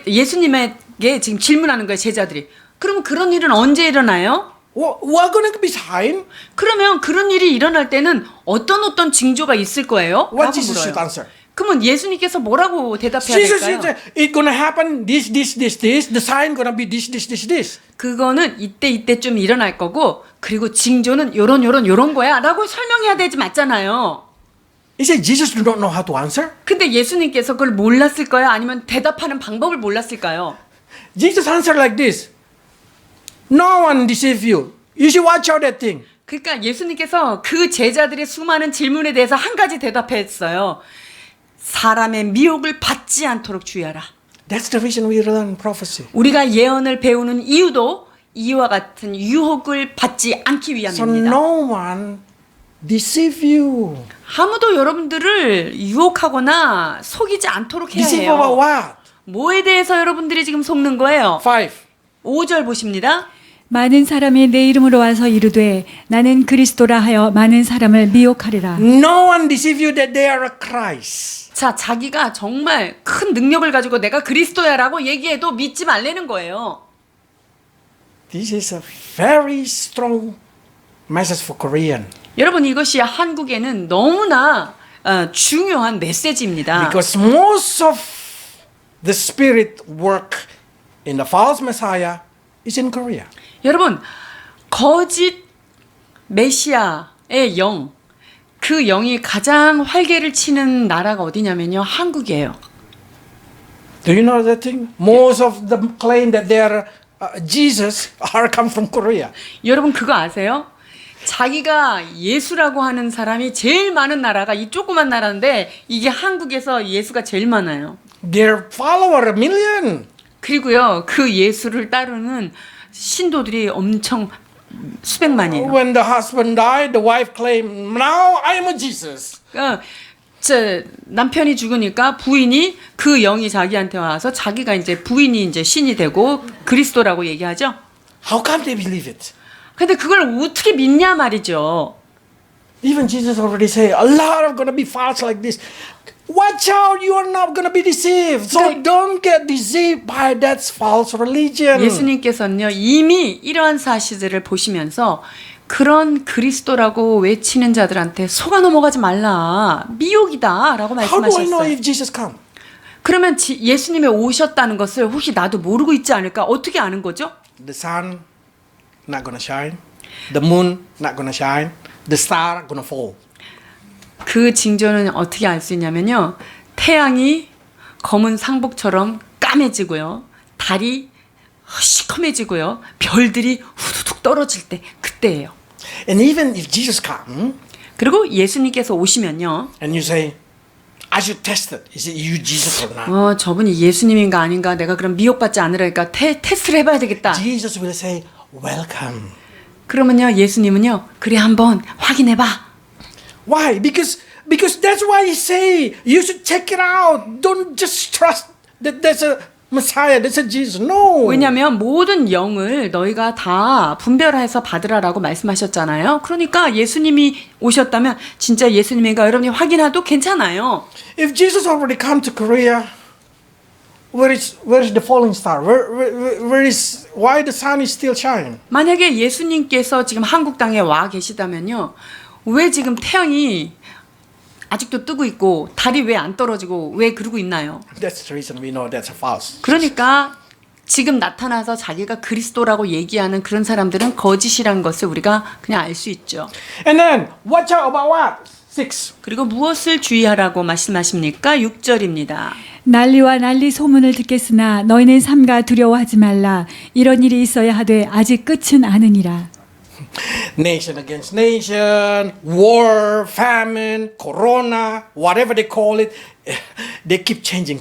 예수님에게 지금 질문하는 거예요, 제자들이. 그러면 그런 일은 언제 일어나요? What going to be sign? 그러면 그런 일이 일어날 때는 어떤 징조가 있을 거예요? What 라고 Jesus should 물어요. answer? 그러면 예수님께서 뭐라고 대답해야 Jesus 될까요? should say, it's going to happen this. The sign going to be this. 그거는 이때쯤 일어날 거고 그리고 징조는 요런 거야 라고 설명해야 되지 맞잖아요. He said Jesus do not know how to answer. 근데 예수님께서 그걸 몰랐을까요? 아니면 대답하는 방법을 몰랐을까요? Jesus answered like this. No one deceive you. You should watch out that thing. 그러니까 예수님께서 그 제자들의 수많은 질문에 대해서 한 가지 대답했어요. 사람의 미혹을 받지 않도록 주의하라. That's the reason we learn prophecy. 우리가 예언을 배우는 이유도 이와 같은 유혹을 받지 않기 So 위함입니다. no one deceive you. 아무도 여러분들을 유혹하거나 속이지 않도록 해야 Deceive about 해요. what? 뭐에 대해서 여러분들이 지금 속는 거예요? 5. 5절 보십니다. 많은 사람이 내 이름으로 와서 이르되 나는 그리스도라 하여 많은 사람을 미혹하리라. No one deceive you that they are a Christ. 자, 자기가 정말 큰 능력을 가지고 내가 그리스도야라고 얘기해도 믿지 말라는 거예요. This is a very strong message for Korean. 여러분 이것이 한국에는 너무나 중요한 메시지입니다. Because most of the spirit work in the false Messiah is in Korea. 여러분 거짓 메시아의 영, 그 영이 가장 활개를 치는 나라가 어디냐면요, 한국이에요. Do you know that thing? Most of them claim that they are Jesus are come from Korea. 여러분 그거 아세요? 자기가 예수라고 하는 사람이 제일 많은 나라가 이 조그만 나라인데 이게 한국에서 예수가 제일 많아요. Their follower 1 million. 그리고요 그 예수를 따르는 신도들이 엄청 수백만이에요. When the husband died, the wife claimed, "Now I am a Jesus." 남편이 죽으니까 부인이 그 영이 자기한테 와서 자기가 이제 부인이 이제 신이 되고 그리스도라고 얘기하죠. How come they believe it? 근데 그걸 어떻게 믿냐 말이죠. Even Jesus already say, a lot of going to be false like this. Watch out, you are not going to be deceived. So don't get deceived by that false religion. 예수님께서는요 이미 이러한 사실들을 보시면서 그런 그리스도라고 외치는 자들한테 속아 넘어가지 말라, 미혹이다라고 How do I know 말씀하셨어요. if Jesus come? 그러면 예수님이 오셨다는 것을 혹시 나도 모르고 있지 않을까? 어떻게 아는 거죠? The sun not going to shine. The moon not going to shine. The star going to fall. 그 징조는 어떻게 알 수 있냐면요, 태양이 검은 상복처럼 까매지고요, 달이 시커매지고요, 별들이 후두둑 떨어질 때 그때예요. And even if Jesus come 그리고 예수님께서 오시면요, and you say, I should test it. Is it you Jesus or not? 저분이 예수님인가 아닌가 내가 그럼 미혹받지 않으라니까 테스트를 해봐야 되겠다. Jesus will say, welcome. 그러면요 예수님은요, 그래 한번 확인해봐. Why? Because that's why he say you should check it out. Don't just trust that there's a Messiah. They said Jesus. No. 왜냐하면 모든 영을 너희가 다 분별해서 받으라라고 말씀하셨잖아요. 그러니까 예수님이 오셨다면 진짜 예수님인가 여러분이 확인해도 괜찮아요. If Jesus already come to Korea, where is the falling star? Why the sun is still shining? 만약에 예수님께서 지금 한국 땅에 와 계시다면요. 왜 지금 태양이 아직도 뜨고 있고 달이 왜 안 떨어지고 왜 그러고 있나요? That's the reason we know that's false. 그러니까 지금 나타나서 자기가 그리스도라고 얘기하는 그런 사람들은 거짓이라는 것을 우리가 그냥 알 수 있죠. And then watch out about what? 6. 그리고 무엇을 주의하라고 말씀하십니까? 6절입니다. 난리와 난리 소문을 듣겠으나 너희는 삼가 두려워하지 말라. 이런 일이 있어야 하되 아직 끝은 아니니라. Nation against nation, war, famine, corona, whatever they call it, they keep changing.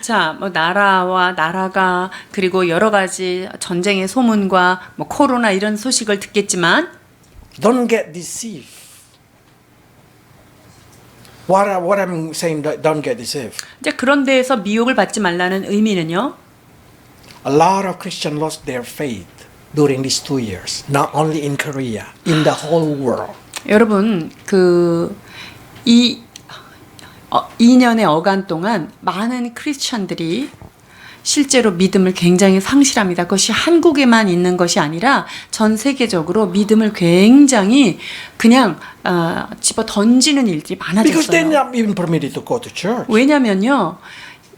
자, 뭐 나라와 나라가 그리고 여러 가지 전쟁의 소문과 뭐 코로나 이런 소식을 듣겠지만 Don't get deceived. What I'm saying, don't get deceived. 이제 그런 데에서 미혹을 받지 말라는 의미는요. A lot of Christians lost their faith during these 2 years, not only in Korea, in the whole world. 여러분 이 2년의 어간 동안 많은 크리스천들이 실제로 믿음을 굉장히 상실합니다. 그것이 한국에만 있는 것이 아니라 전 세계적으로 믿음을 굉장히 그냥 집어 던지는 일들이 Because they're 많아졌어요. not even permitted to go to church. 왜냐면요.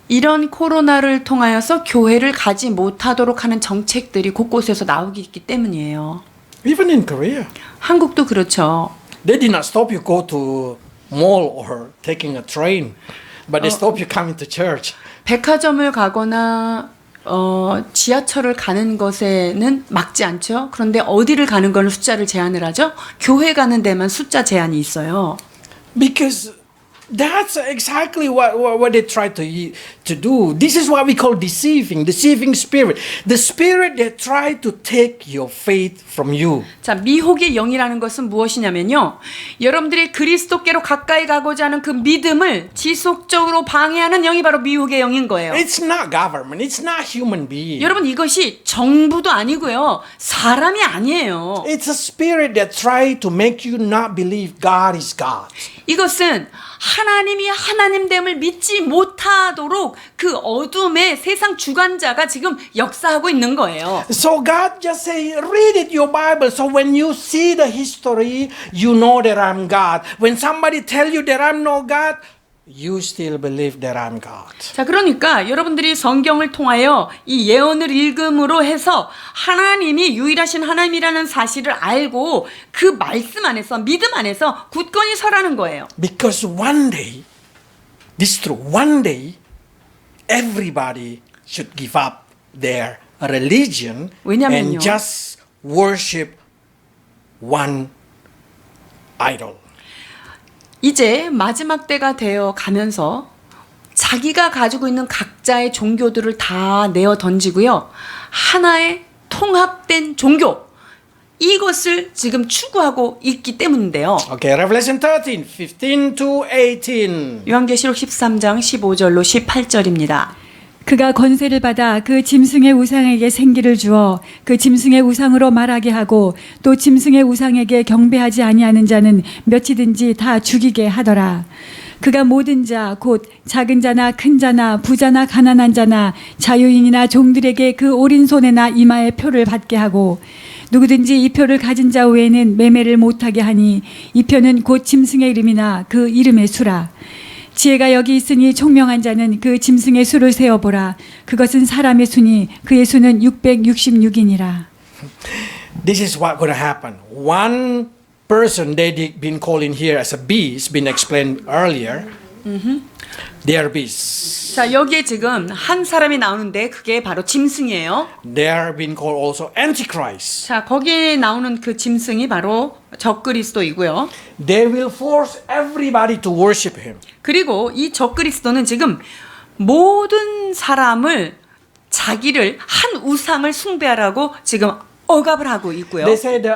이런 코로나를 통하여서 교회를 가지 못하도록 하는 정책들이 곳곳에서 나오기 있기 때문이에요. Even in Korea. 한국도 그렇죠. They did not stop you go to mall or taking a train, but they stop you coming to church. 백화점을 가거나 지하철을 가는 것에는 막지 않죠. 그런데 어디를 가는 걸 숫자를 제한을 하죠. 교회 가는 데만 숫자 제한이 있어요. Because that's exactly what they try to do. This is what we call deceiving spirit. The spirit that try to take your faith from you. 자, 미혹의 영이라는 것은 무엇이냐면요. 여러분들이 그리스도께로 가까이 가고자 하는 그 믿음을 지속적으로 방해하는 영이 바로 미혹의 영인 거예요. It's not government. It's not human being. 여러분 이것이 정부도 아니고요. 사람이 아니에요. It's a spirit that try to make you not believe God is God. 이것은 하나님이 하나님됨을 믿지 못하도록 그 어둠의 세상 주관자가 지금 역사하고 있는 거예요. So God just say, read it your Bible. So when you see the history, you know that I'm God. When somebody tell you that I'm no God, you still believe that I'm God. 자, 그러니까 여러분들이 성경을 통하여 이 예언을 읽음으로 해서 하나님이 유일하신 하나님이라는 사실을 알고 그 말씀 안에서 믿음 안에서 굳건히 서라는 거예요. Because one day, this is true, one day, everybody should give up their religion 왜냐면요. and just worship one idol. 이제 마지막 때가 되어 가면서 자기가 가지고 있는 각자의 종교들을 다 내어 던지고요. 하나의 통합된 종교, 이것을 지금 추구하고 있기 때문인데요. Okay, Revelation 13, 15 to 18. 요한계시록 13장 15절로 18절입니다. 그가 권세를 받아 그 짐승의 우상에게 생기를 주어 그 짐승의 우상으로 말하게 하고 또 짐승의 우상에게 경배하지 아니하는 자는 몇이든지 다 죽이게 하더라. 그가 모든 자 곧 작은 자나 큰 자나 부자나 가난한 자나 자유인이나 종들에게 그 오른손에나 이마에 표를 받게 하고 누구든지 이 표를 가진 자 외에는 매매를 못하게 하니 이 표는 곧 짐승의 이름이나 그 이름의 수라. 지혜가 여기 있으니 총명한 자는 그 짐승의 수를 세어보라. 그것은 사람의 수니 그의 수는 666이니라. This is what going to happen. One person they've been calling here as a beast, been explained earlier. They are beasts. 자, 여기에 지금 한 사람이 나오는데 그게 바로 짐승이에요. They are being called also Antichrist. 자, 거기에 나오는 그 짐승이 바로 적그리스도이고요. They will force everybody to worship him. 그리고 이 적그리스도는 지금 모든 사람을 자기를 한 우상을 숭배하라고 지금 억압을 하고 있고요. They say the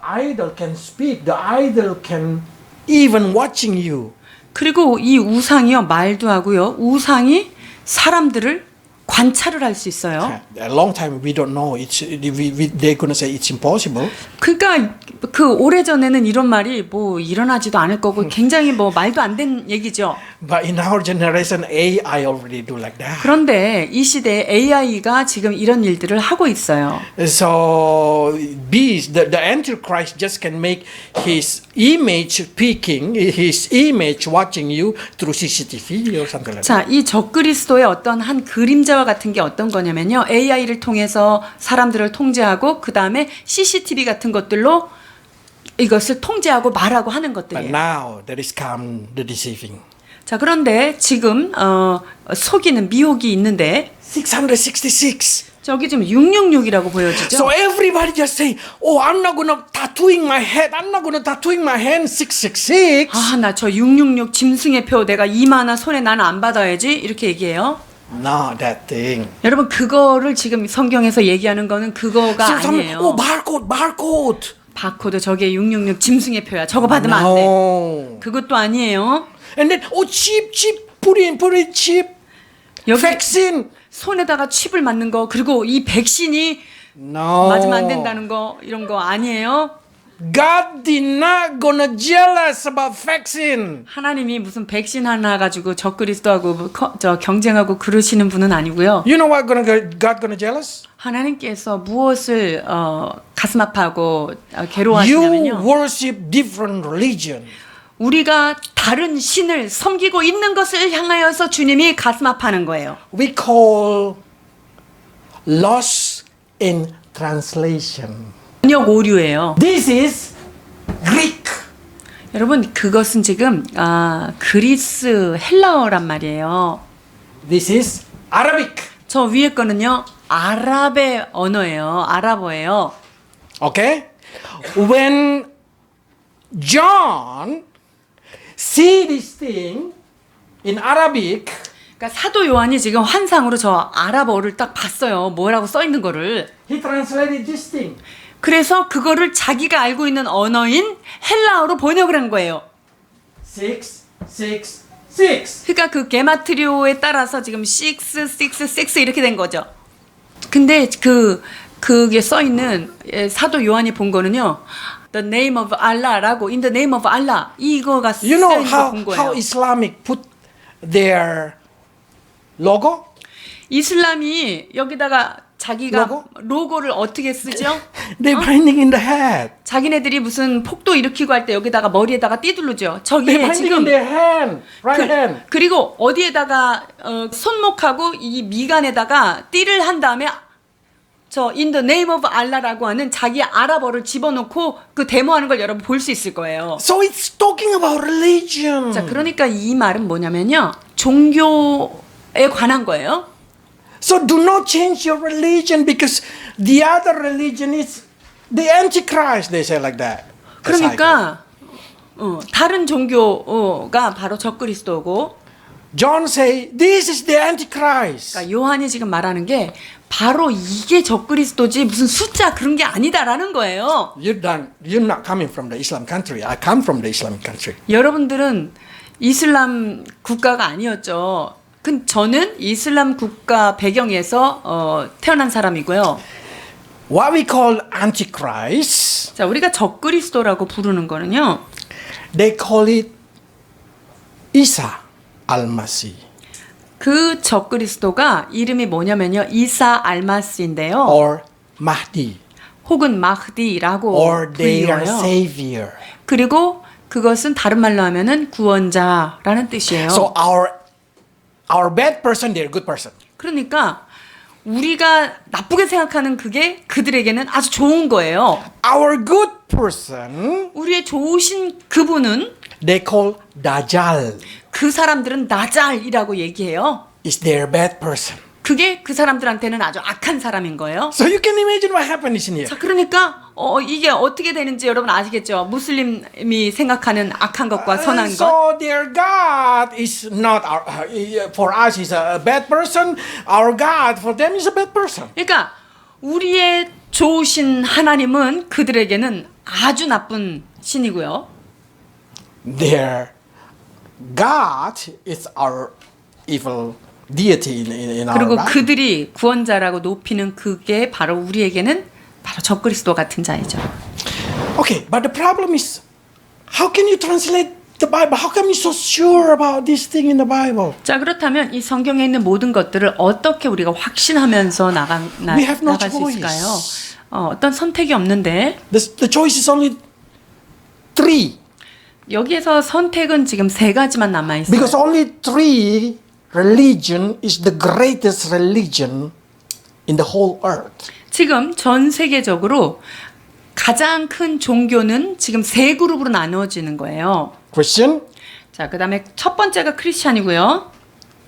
idol can speak. The idol can even watching you. 그리고 이 우상이요 말도 하고요. 우상이 사람들을 관찰을 할 수 있어요. A long time we don't know. They're gonna say it's impossible. 그러니까 그 오래전에는 이런 말이 뭐 일어나지도 않을 거고 굉장히 뭐 말도 안 되는 얘기죠. But in our generation, AI already do like that. 그런데 이 시대에 AI가 지금 이런 일들을 하고 있어요. So beast, the Antichrist just can make his image peeking, his image watching you through CCTV or something like that. 자, 이 적그리스도의 어떤 한 그림자와 같은 게 어떤 거냐면요. AI를 통해서 사람들을 통제하고 그 다음에 CCTV 같은 것들로 이것을 통제하고 말하고 하는 But 것들이에요. now there is come the deceiving. 자, 그런데 지금 속이는 미혹이 있는데 666. 저기 지금 666이라고 보여지죠. So everybody just say, "Oh, I'm not gonna tattooing my head. I'm not gonna tattooing my hand 666." 아, 나 저 666 짐승의 표 내가 이마나 손에 나는 안 받아야지 이렇게 얘기해요. No, that thing. 여러분 그거를 지금 성경에서 얘기하는 거는 그거가 So some, 아니에요. oh, barcode. 바코드 저게 666 짐승의 표야. 저거 받으면 안 돼. No. 그것도 아니에요. And then, oh, chip, put in chip. 여기 Vaccine. 손에다가 칩을 맞는 거 그리고 이 백신이 No. 맞으면 안 된다는 거 이런 거 아니에요. God did not gonna jealous about vaccine. 하나님이 무슨 백신 하나 가지고 적그리스도하고 저 경쟁하고 그러시는 분은 아니고요. You know what God gonna jealous? 하나님께서 무엇을 가슴 아파하고 You 괴로워하시냐면요. worship different religion. 우리가 다른 신을 섬기고 있는 것을 향하여서 주님이 가슴 아파하는 거예요. We call loss in translation. 번역 오류예요. This is Greek. 여러분 그것은 지금 그리스 헬라어란 말이에요. This is Arabic. 저 위에 거는요 아랍의 언어예요. 아랍어예요. Okay? When John see this thing in Arabic, 그러니까 사도 요한이 지금 환상으로 저 아랍어를 딱 봤어요. 뭐라고 써 있는 거를. he translated this thing. 그래서 그거를 자기가 알고 있는 언어인 헬라어로 번역을 한 거예요. 666. 그러니까 그 게마트리오에 따라서 지금 666 이렇게 된 거죠. 근데 그게 써 있는 사도 요한이 본 거는요. The name of Allah라고 in the name of Allah 이거가 써 You 있는 know 거 본 how 거예요. Islamic put their logo? 이슬람이 여기다가 자기가 로고? 로고를 어떻게 쓰죠? They're binding in the head. 자기네들이 무슨 폭도 일으키고 할 때 여기다가 머리에다가 띠두르죠. They're 저기에 binding 지금 in their hand, right hand. 그리고 어디에다가 손목하고 이 미간에다가 띠를 한 다음에 저 in the name of Allah라고 하는 자기 아랍어를 집어넣고 그 데모하는 걸 여러분 볼 수 있을 거예요. So it's talking about religion. 자, 그러니까 이 말은 뭐냐면요. 종교에 관한 거예요. So do not change your religion because the other religion is the Antichrist. They say like that. 그러니까 다른 종교가 바로 적그리스도고 John say this is the Antichrist. 그러니까 요한이 지금 말하는 게 바로 이게 적그리스도지 무슨 숫자 그런 게 아니다라는 거예요. You're not coming from the Islam country. I come from the Islamic country. 여러분들은 이슬람 국가가 아니었죠. 저는 이슬람 국가 배경에서 태어난 사람이고요. What we call Antichrist, 자, 우리가 적그리스도라고 부르는 거는요. they call it Isa al-Masih 그 적그리스도가 이름이 뭐냐면요. 이사 알마스인데요. or Mahdi 혹은 마흐디라고 or their 불려요. savior. 그리고 그것은 다른 말로 하면은 구원자라는 뜻이에요. So our bad person, they're good person. 그러니까 우리가 나쁘게 생각하는 그게 그들에게는 아주 좋은 거예요. Our good person, 우리의 좋으신 그분은 they call Dajjal, 그 사람들은 나잘이라고 얘기해요. is their bad person. 그게 그 사람들한테는 아주 악한 사람인 거예요. So you can imagine what happened in here. 자, 그러니까 이게 어떻게 되는지 여러분 아시겠죠? 무슬림이 생각하는 악한 것과 선한 것. So their God is not for us is a bad person. Our God for them is a bad person. 그러니까 우리의 좋으신 하나님은 그들에게는 아주 나쁜 신이고요. Their God is our evil deity in our 그리고 Bible. 그들이 구원자라고 높이는 그게 바로 우리에게는 바로 적그리스도 같은 자이죠. Okay, but the problem is, how can you translate the Bible? How come you're so sure about this thing in the Bible? 자, 그렇다면 이 성경에 있는 모든 것들을 어떻게 우리가 확신하면서 We have no 나갈 수 choice. 있을까요? 어떤 선택이 없는데 The choice is only three. 여기에서 선택은 지금 세 가지만 남아 있어요. Because only three religion is the greatest religion in the whole earth. 지금 전 세계적으로 가장 큰 종교는 지금 세 그룹으로 나누어지는 거예요. Christian, 자, 그다음에 첫 번째가 크리스찬이고요.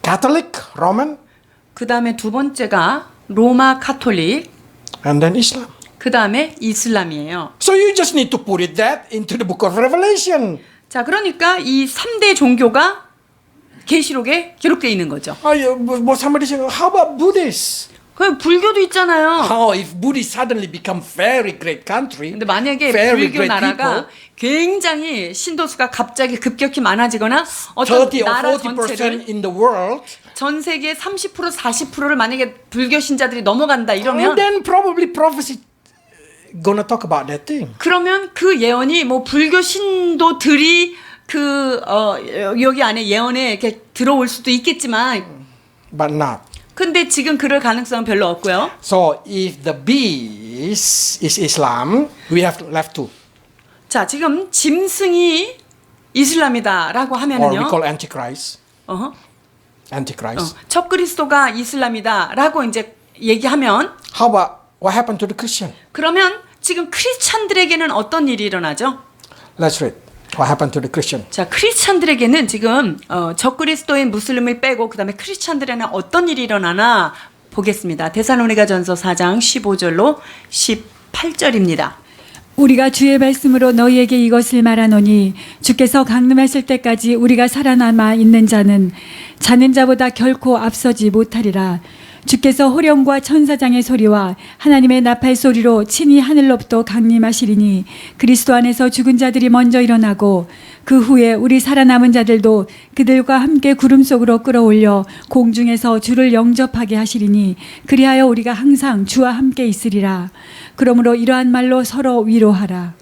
Catholic, Roman, 그다음에 두 번째가 로마 카톨릭, and then Islam. 그다음에 이슬람이에요. So you just need to put it that into the book of Revelation. 자, 그러니까 이 3대 종교가 계시록에 기록되어 있는 거죠. Somebody say, how about Buddhists? 그 불교도 있잖아요. How if Buddhists suddenly become very great country, 근데 만약에 very 불교 great 나라가 people, 굉장히 신도수가 갑자기 급격히 많아지거나 어떤 30 or 나라 40% 전체를 in the world, 전 세계 30% 40%를 만약에 불교 신자들이 넘어간다 이러면 then probably prophecy gonna talk about that thing. 그러면 그 예언이 뭐 불교 신도들이 여기 안에 예언에 이렇게 들어올 수도 있겠지만 But not. 근데 지금 그럴 가능성은 별로 없고요. So if the beast is Islam, we have left two. 자, 지금 짐승이 이슬람이다라고 Or we 하면은요. call Antichrist. 어허. Antichrist. 첫 그리스도가 이슬람이다라고 이제 얘기하면 How about what happened to the Christian? 그러면 지금 크리스찬들에게는 어떤 일이 일어나죠? Let's read. What happened to the Christian? 자, 크리스찬들에게는 지금 적그리스도인 무슬림을 빼고 그다음에 크리스찬들에는 어떤 일이 일어나나 보겠습니다. 데살로니가전서 4장 15절로 18절입니다. 우리가 주의 말씀으로 너희에게 이것을 말하노니 주께서 강림하실 때까지 우리가 살아남아 있는 자는 자는 자보다 결코 앞서지 못하리라. 주께서 호령과 천사장의 소리와 하나님의 나팔 소리로 친히 하늘로부터 강림하시리니 그리스도 안에서 죽은 자들이 먼저 일어나고 그 후에 우리 살아남은 자들도 그들과 함께 구름 속으로 끌어올려 공중에서 주를 영접하게 하시리니 그리하여 우리가 항상 주와 함께 있으리라. 그러므로 이러한 말로 서로 위로하라.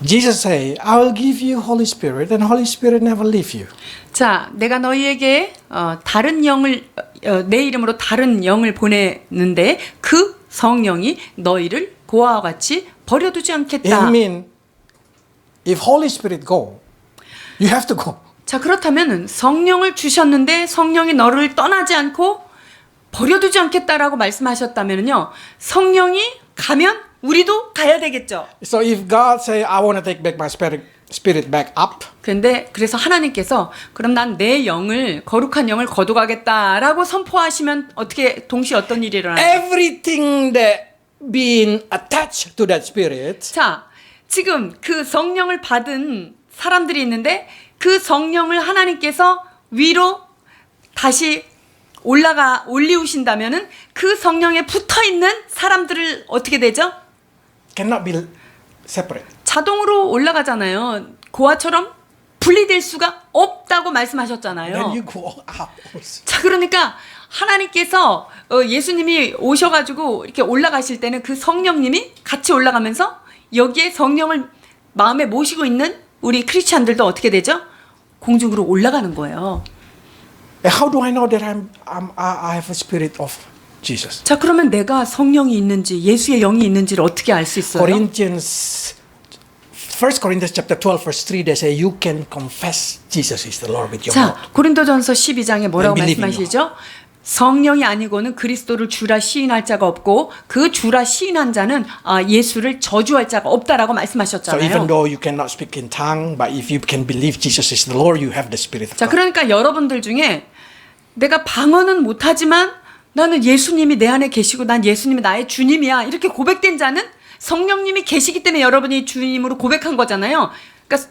Jesus say, I will give you Holy Spirit, and Holy Spirit never leave you. 자, 내가 너희에게 다른 영을 내 이름으로 다른 영을 보내는데 그 성령이 너희를 고아와 같이 버려두지 It 않겠다. means if Holy Spirit go, you have to go. 자, 그렇다면 성령을 주셨는데 성령이 너를 떠나지 않고 버려두지 않겠다라고 말씀하셨다면요. 성령이 가면 우리도 가야 되겠죠. So if God say, I want to take back my spirit back up, 근데 그래서 하나님께서 그럼 난 내 영을 거룩한 영을 거두가겠다라고 선포하시면 어떻게 동시에 어떤 일이 일어나요? everything that been attached to that spirit 자, 지금 그 성령을 받은 사람들이 있는데 그 성령을 하나님께서 위로 다시 올리우신다면은 그 성령에 붙어 있는 사람들을 어떻게 되죠? cannot be separate. 자동으로 올라가잖아요. 고아처럼 분리될 수가 없다고 말씀하셨잖아요. Then you go out. 자, 그러니까 하나님께서 예수님이 오셔가지고 이렇게 올라가실 때는 그 성령님이 같이 올라가면서 여기에 성령을 마음에 모시고 있는 우리 크리스찬들도 어떻게 되죠? 공중으로 올라가는 거예요. How do I know that I have a spirit of Jesus? 자, 그러면 내가 성령이 있는지 예수의 영이 있는지를 어떻게 알 수 있어요? Corinthians 1 Corinthians chapter 12 verse 3 they say you can confess Jesus is the Lord with your 자, mouth. 고린도전서 12장에 뭐라고 And believe in 말씀하시죠? 성령이 아니고는 그리스도를 주라 시인할 자가 없고 그 주라 시인한 자는 예수를 저주할 자가 없다라고 So 말씀하셨잖아요. even though you cannot speak in tongue, but if you can believe Jesus is the Lord, you have the Spirit of 자, God. 그러니까 여러분들 중에 내가 방언은 못하지만 나는 예수님이 내 안에 계시고 난 예수님이 나의 주님이야 이렇게 고백된 자는 성령님이 계시기 때문에 여러분이 주님으로 고백한 거잖아요. 그러니까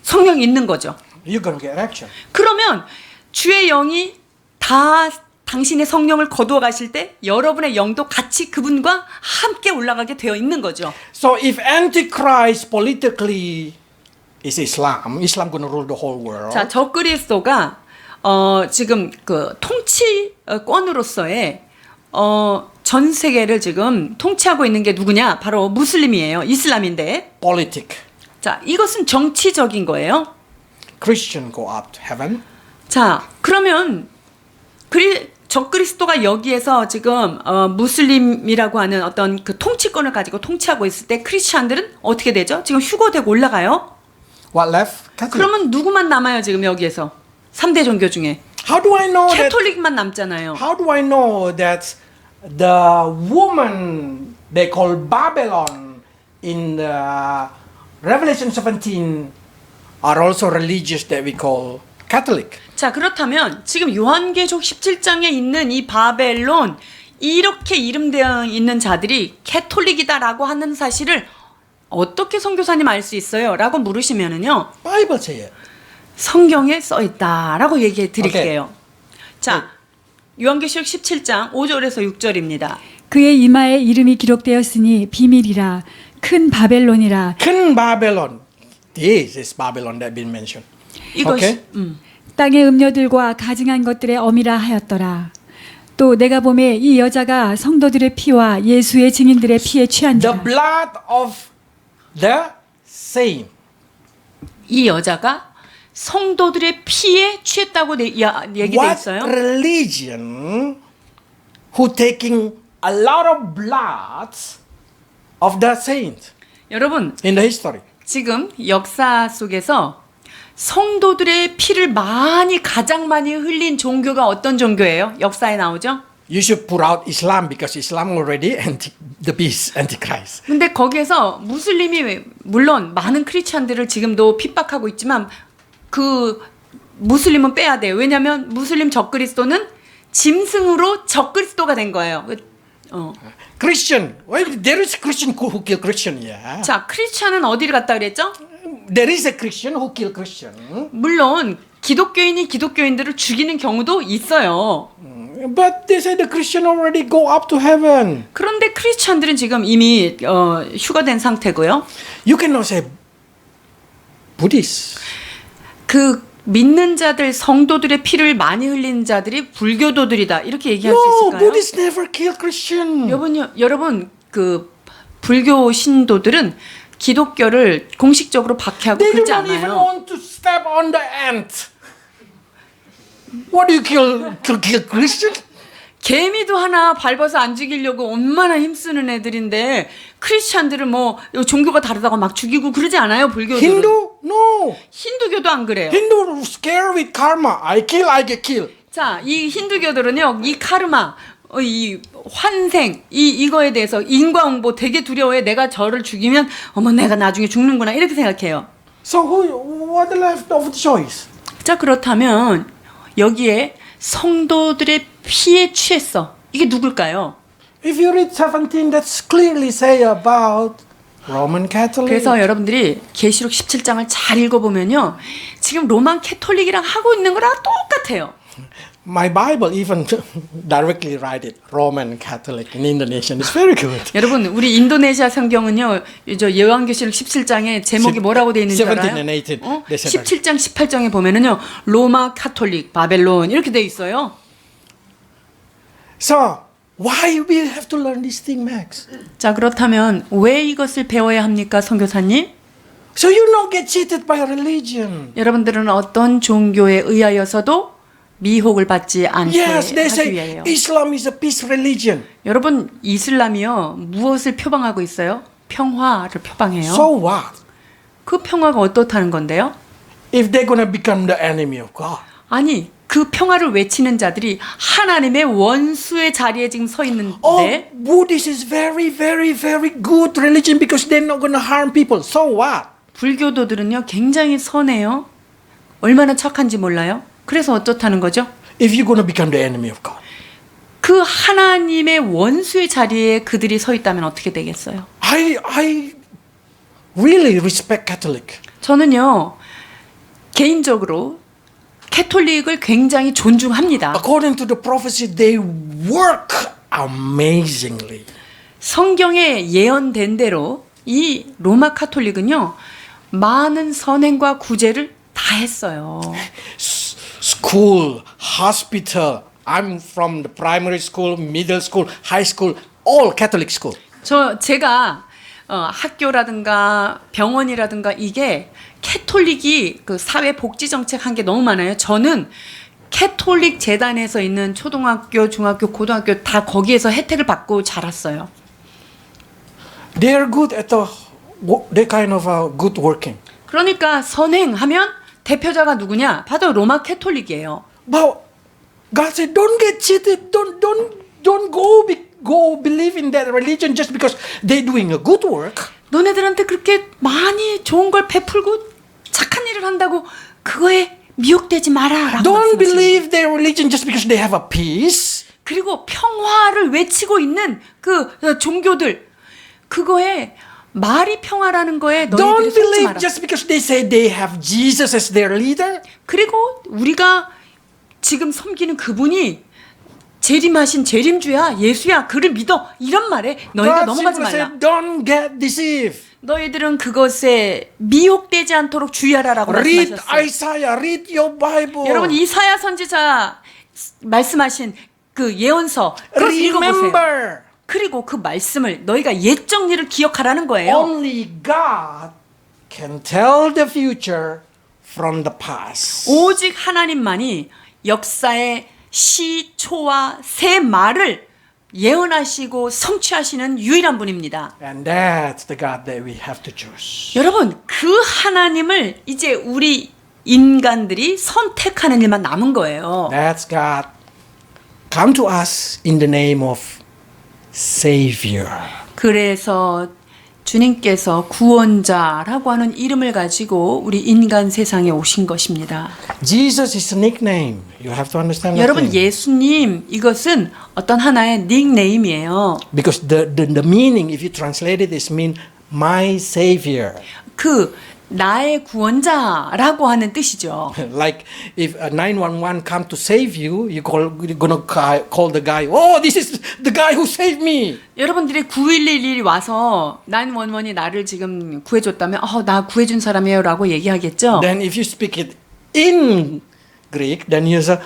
성령이 있는 거죠. You're going to get action. 그러면 주의 영이 다 당신의 성령을 거두어 가실 때 여러분의 영도 같이 그분과 함께 올라가게 되어 있는 거죠. So if Antichrist politically is Islam going to rule the whole world. 자, 적그리스도가 지금 그 통치권으로서의 전 세계를 지금 통치하고 있는 게 누구냐? 바로 무슬림이에요. 이슬람인데. Politic. 자, 이것은 정치적인 거예요. Christian go up to heaven. 자, 그러면 적그리스도가 여기에서 지금 무슬림이라고 하는 어떤 그 통치권을 가지고 통치하고 있을 때 크리스찬들은 어떻게 되죠? 지금 휴거되고 올라가요? What left? Catholic. 그러면 누구만 남아요, 지금 여기에서? 3대 종교 중에. How do I know that? 캐톨릭만 남잖아요. How do I know that the woman they call Babylon in the Revelation 17 are also religious that we call Catholic? 자, 그렇다면 지금 요한계시록 17장에 있는 이 바벨론 이렇게 이름되어 있는 자들이 캐톨릭이다라고 하는 사실을 어떻게 선교사님 알 수 있어요? 라고 물으시면은요. Bible say it. 성경에 써 있다라고 얘기해 드릴게요. 자, 요한계시록 17장 5절에서 6절입니다. 그의 이마에 이름이 기록되었으니 비밀이라 큰 바벨론이라 큰 Babylon. This is Babylon that been mentioned. 이것이 Okay. 땅의 음료들과 가증한 것들의 어미라 하였더라. 또 내가 보매 이 여자가 성도들의 피와 예수의 증인들의 피에 The 취한지라. blood of the saint. 이 여자가 성도들의 피에 취했다고 얘기돼 What 있어요. religion who taking a lot of blood of the saint 여러분, in the history? 지금 역사 속에서 성도들의 피를 가장 많이 흘린 종교가 어떤 종교예요? 역사에 나오죠? You should put out Islam because Islam already the beast, Antichrist. 근데 거기에서 무슬림이 물론 많은 크리스찬들을 지금도 핍박하고 있지만 그 무슬림은 빼야 돼요. 왜냐하면 무슬림 적그리스도는 짐승으로 적그리스도가 된 거예요. Christian. Well, there is a Christian who kill Christian, yeah. 자, 크리스찬은 어디를 갔다 그랬죠? There is a Christian who kill Christian. 물론 기독교인이 기독교인들을 죽이는 경우도 있어요. But they say the Christian already go up to heaven. 그런데 크리스찬들은 지금 이미 휴가된 상태고요. You cannot say Buddhist. 그 믿는 자들, 성도들의 피를 많이 흘린 자들이 불교도들이다 이렇게 얘기할 수 No, 있을까요? Buddhists never kill Christian. 여러분 그 불교 신도들은 기독교를 공식적으로 박해하고 They do 그러지 not even 않아요. want to step on the ant. What do you kill Christian? 개미도 하나 밟아서 안 죽이려고 얼마나 힘쓰는 애들인데 크리스찬들은 뭐 종교가 다르다고 막 죽이고 그러지 않아요. 불교들은. Hindu? No. 힌두교도 안 그래요. Hindu scared with karma. I get killed. 자, 이 힌두교들은요, 이 카르마, 이 환생, 이거에 대해서 인과응보 되게 두려워해. 내가 저를 죽이면 어머 내가 나중에 죽는구나 이렇게 생각해요. So what left of the choice? 자, 그렇다면 여기에 성도들의 피에 취했어. 이게 누굴까요? If you read 17, that's clearly say about Roman Catholic. 그래서 여러분들이 계시록 17장을 잘 읽어보면요, 지금 로만 캐톨릭이랑 하고 있는 거랑 똑같아요. My Bible even directly write it Roman Catholic in Indonesian. It's very good. 여러분, 우리 인도네시아 성경은요, 저 요한계시록 17장에 제목이 뭐라고 돼 있는 줄 17 알아요? and 18. They said that. 17장, 18장에 보면은요, 로마 카톨릭, 바벨론 이렇게 돼 있어요. So why we have to learn this thing, Max? 자, 그렇다면 왜 이것을 배워야 합니까, 선교사님? So you not get cheated by religion. 여러분들은 어떤 종교에 의하여서도 미혹을 받지 않게 Yes, they 하기 say 위해요. Islam is a peace religion. 여러분, 이슬람이요, 무엇을 표방하고 있어요? 평화를 표방해요. So what? 그 평화가 어떻다는 건데요? If they're gonna become the enemy of God? 아니, 그 평화를 외치는 자들이 하나님의 원수의 자리에 지금 서 있는데, Oh, Buddhist is very, very, very good religion because they're not gonna harm people. So what? 불교도들은요, 굉장히 선해요. 얼마나 착한지 몰라요? 그래서 어떻다는 거죠? If you're gonna become the enemy of God? 그 하나님의 원수의 자리에 그들이 서 있다면 어떻게 되겠어요? I really respect Catholic. 저는요, 개인적으로 캐톨릭을 굉장히 존중합니다. According to the prophecy, they work amazingly. 성경에 예언된 대로 이 로마 카톨릭은요, 많은 선행과 구제를 다 했어요. school, hospital. I'm from the primary school, middle school, high school, all Catholic school. 제가 학교라든가 병원이라든가 이게 캐톨릭이 그 사회 복지 정책 한 게 너무 많아요. 저는 캐톨릭 재단에서 있는 초등학교, 중학교, 고등학교 다 거기에서 혜택을 받고 자랐어요. They are good at they kind of good working. 그러니까 선행하면 대표자가 누구냐? 바로 로마 캐톨릭이에요. But God said, don't get cheated. Don't go believe in that religion just because they're doing a good work. 너네들한테 그렇게 많이 좋은 걸 베풀고 착한 일을 한다고 그거에 미혹되지 마라. Don't believe their religion just because they have a peace. 그리고 평화를 외치고 있는 그 종교들 그거에 말이 평화라는 거에 너희들이 Don't 속지 believe 마라. just because they say they have Jesus as their leader. 그리고 우리가 지금 섬기는 그분이 재림하신 재림주야 예수야 그를 믿어 이런 말에 너희가 God 넘어가지 simply 말라. said, don't get deceived. 너희들은 그것에 미혹되지 않도록 주의하라라고 Read 말씀하셨어요. Isaiah, read your Bible. 여러분 이사야 선지자 말씀하신 그 예언서 그걸 읽어보세요. Remember, 그리고 그 말씀을 너희가 옛 정리를 기억하라는 거예요. only God can tell the future from the past. 오직 하나님만이 역사의 시초와 새 말을 예언하시고 성취하시는 유일한 분입니다. And that's the God that we have to choose. 여러분 그 하나님을 이제 우리 인간들이 선택하는 일만 남은 거예요. That's God come to us in the name of Savior. 그래서 주님께서 구원자라고 하는 이름을 가지고 우리 인간 세상에 오신 것입니다. Jesus is a nickname. You have to understand that. 여러분 thing. 예수님 이것은 어떤 하나의 닉네임이에요. Because the meaning, if you translate it, is mean my Savior. 그 나의 구원자라고 하는 뜻이죠. Like if 911 come to save you, you're gonna call the guy. Oh, this is the guy who saved me. 여러분들이 911이 와서 911이 나를 지금 구해줬다면 나 구해준 사람이에요 라고 얘기하겠죠. Then if you speak it in Greek, then you say,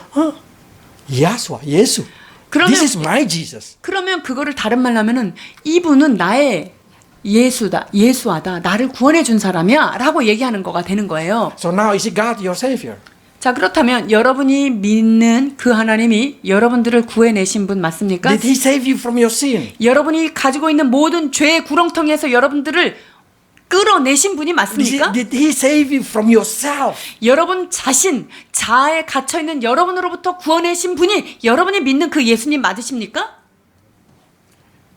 Yahshua, 예수. 그러면- This is my Jesus. 그러면 그거를 다른 말로 하면은 이분은 나의 예수다, 예수하다, 나를 구원해준 사람이야 라고 얘기하는 거가 되는 거예요. So now is God your Savior? 자 그렇다면 여러분이 믿는 그 하나님이 여러분들을 구해내신 분 맞습니까? Did He save you from your sin? 여러분이 가지고 있는 모든 죄의 구렁텅이에서 여러분들을 끌어내신 분이 맞습니까? Did He save you from yourself? 여러분 자신, 자아에 갇혀있는 여러분으로부터 구원해신 분이 여러분이 믿는 그 예수님 맞으십니까?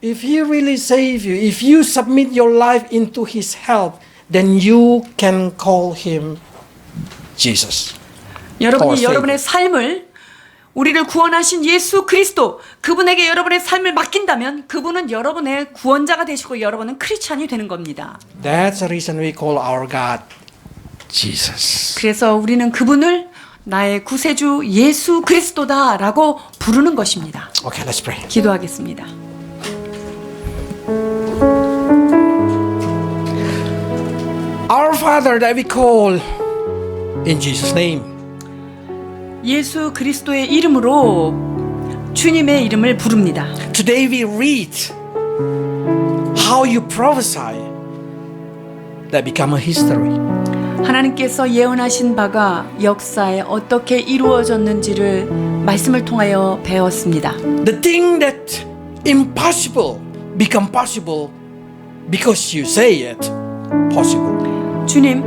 If He really save you, if you submit your life into His help, then you can call Him Jesus. 여러분이 Savior. 여러분의 삶을 우리를 구원하신 예수 그리스도 그분에게 여러분의 삶을 맡긴다면 그분은 여러분의 구원자가 되시고 여러분은 크리스찬이 되는 겁니다. That's the reason we call our God Jesus. 그래서 우리는 그분을 나의 구세주 예수 그리스도다라고 부르는 것입니다. Okay, let's pray. 기도하겠습니다. Our Father that we call in Jesus' name. 예수 그리스도의 이름으로 주님의 이름을 부릅니다. Today we read how you prophesy that become a history. 하나님께서 예언하신 바가 역사에 어떻게 이루어졌는지를 말씀을 통하여 배웠습니다. The thing that impossible become possible because you say it possible. 주님,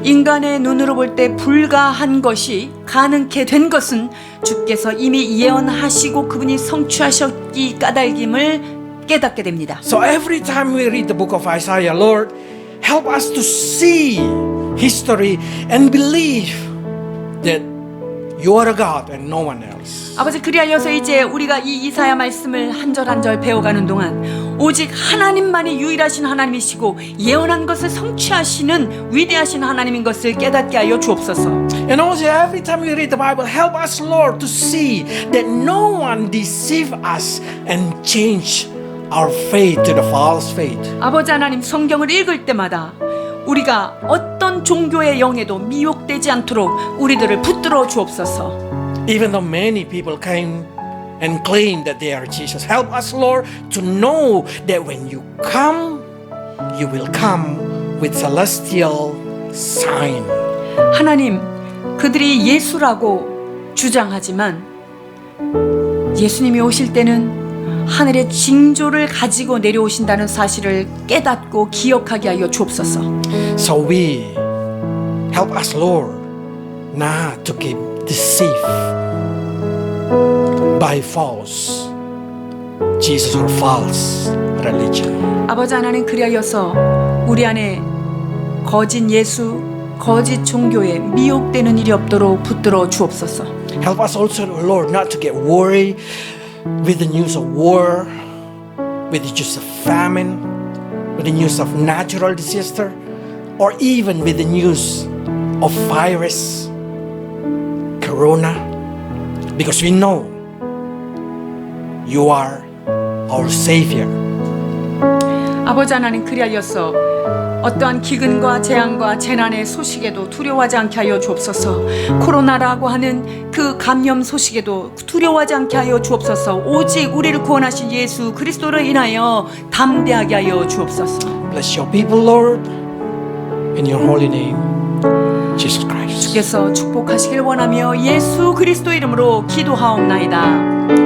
인간의 눈으로 볼 때 불가한 것이 가능케 된 것은 주께서 이미 예언하시고 그분이 성취하셨기 까닭임을 깨닫게 됩니다. So every time we read the book of Isaiah, Lord, help us to see history and believe that you are a God and no one else. 아버지 그리하여서 이제 우리가 이 이사야 말씀을 한 절 한 절 배워가는 동안 오직 하나님만이 유일하신 하나님이시고 예언한 것을 성취하시는 위대하신 하나님인 것을 깨닫게 하여 주옵소서. And also every time we read the Bible, help us, Lord, to see that no one deceive us and change our faith to the false faith. 아버지 하나님 성경을 읽을 때마다 우리가 어떤 종교의 영에도 미혹되지 않도록 우리들을 붙들어 주옵소서. Even though many people came and claim that they are Jesus, help us, Lord, to know that when you come, you will come with celestial sign. 하나님, 그들이 예수라고 주장하지만 예수님이 오실 때는 하늘의 징조를 가지고 내려오신다는 사실을 깨닫고 기억하게 하여 주옵소서. So we help us, Lord, not to keep deceived by false Jesus or false religion. 아버지 하나님, 그리하여서 우리 안에 거짓 예수, 거짓 종교에 미혹되는 일이 없도록 붙들어 주옵소서. Help us also, Lord, not to get worried with the news of war, with the news of famine, with the news of natural disaster, or even with the news of virus, corona, because we know you are our Savior. 아버지 하나님, 그리하여서 어떠한 기근과 재앙과 재난의 소식에도 두려워하지 않게 하여 주옵소서. 코로나라고 하는 그 감염 소식에도 두려워하지 않게 하여 주옵소서. 오직 우리를 구원하신 예수 그리스도로 인하여 담대하게 하여 주옵소서. Bless your people, Lord, in your holy name, Jesus Christ. 주께서 축복하시길 원하며 예수 그리스도 이름으로 기도하옵나이다.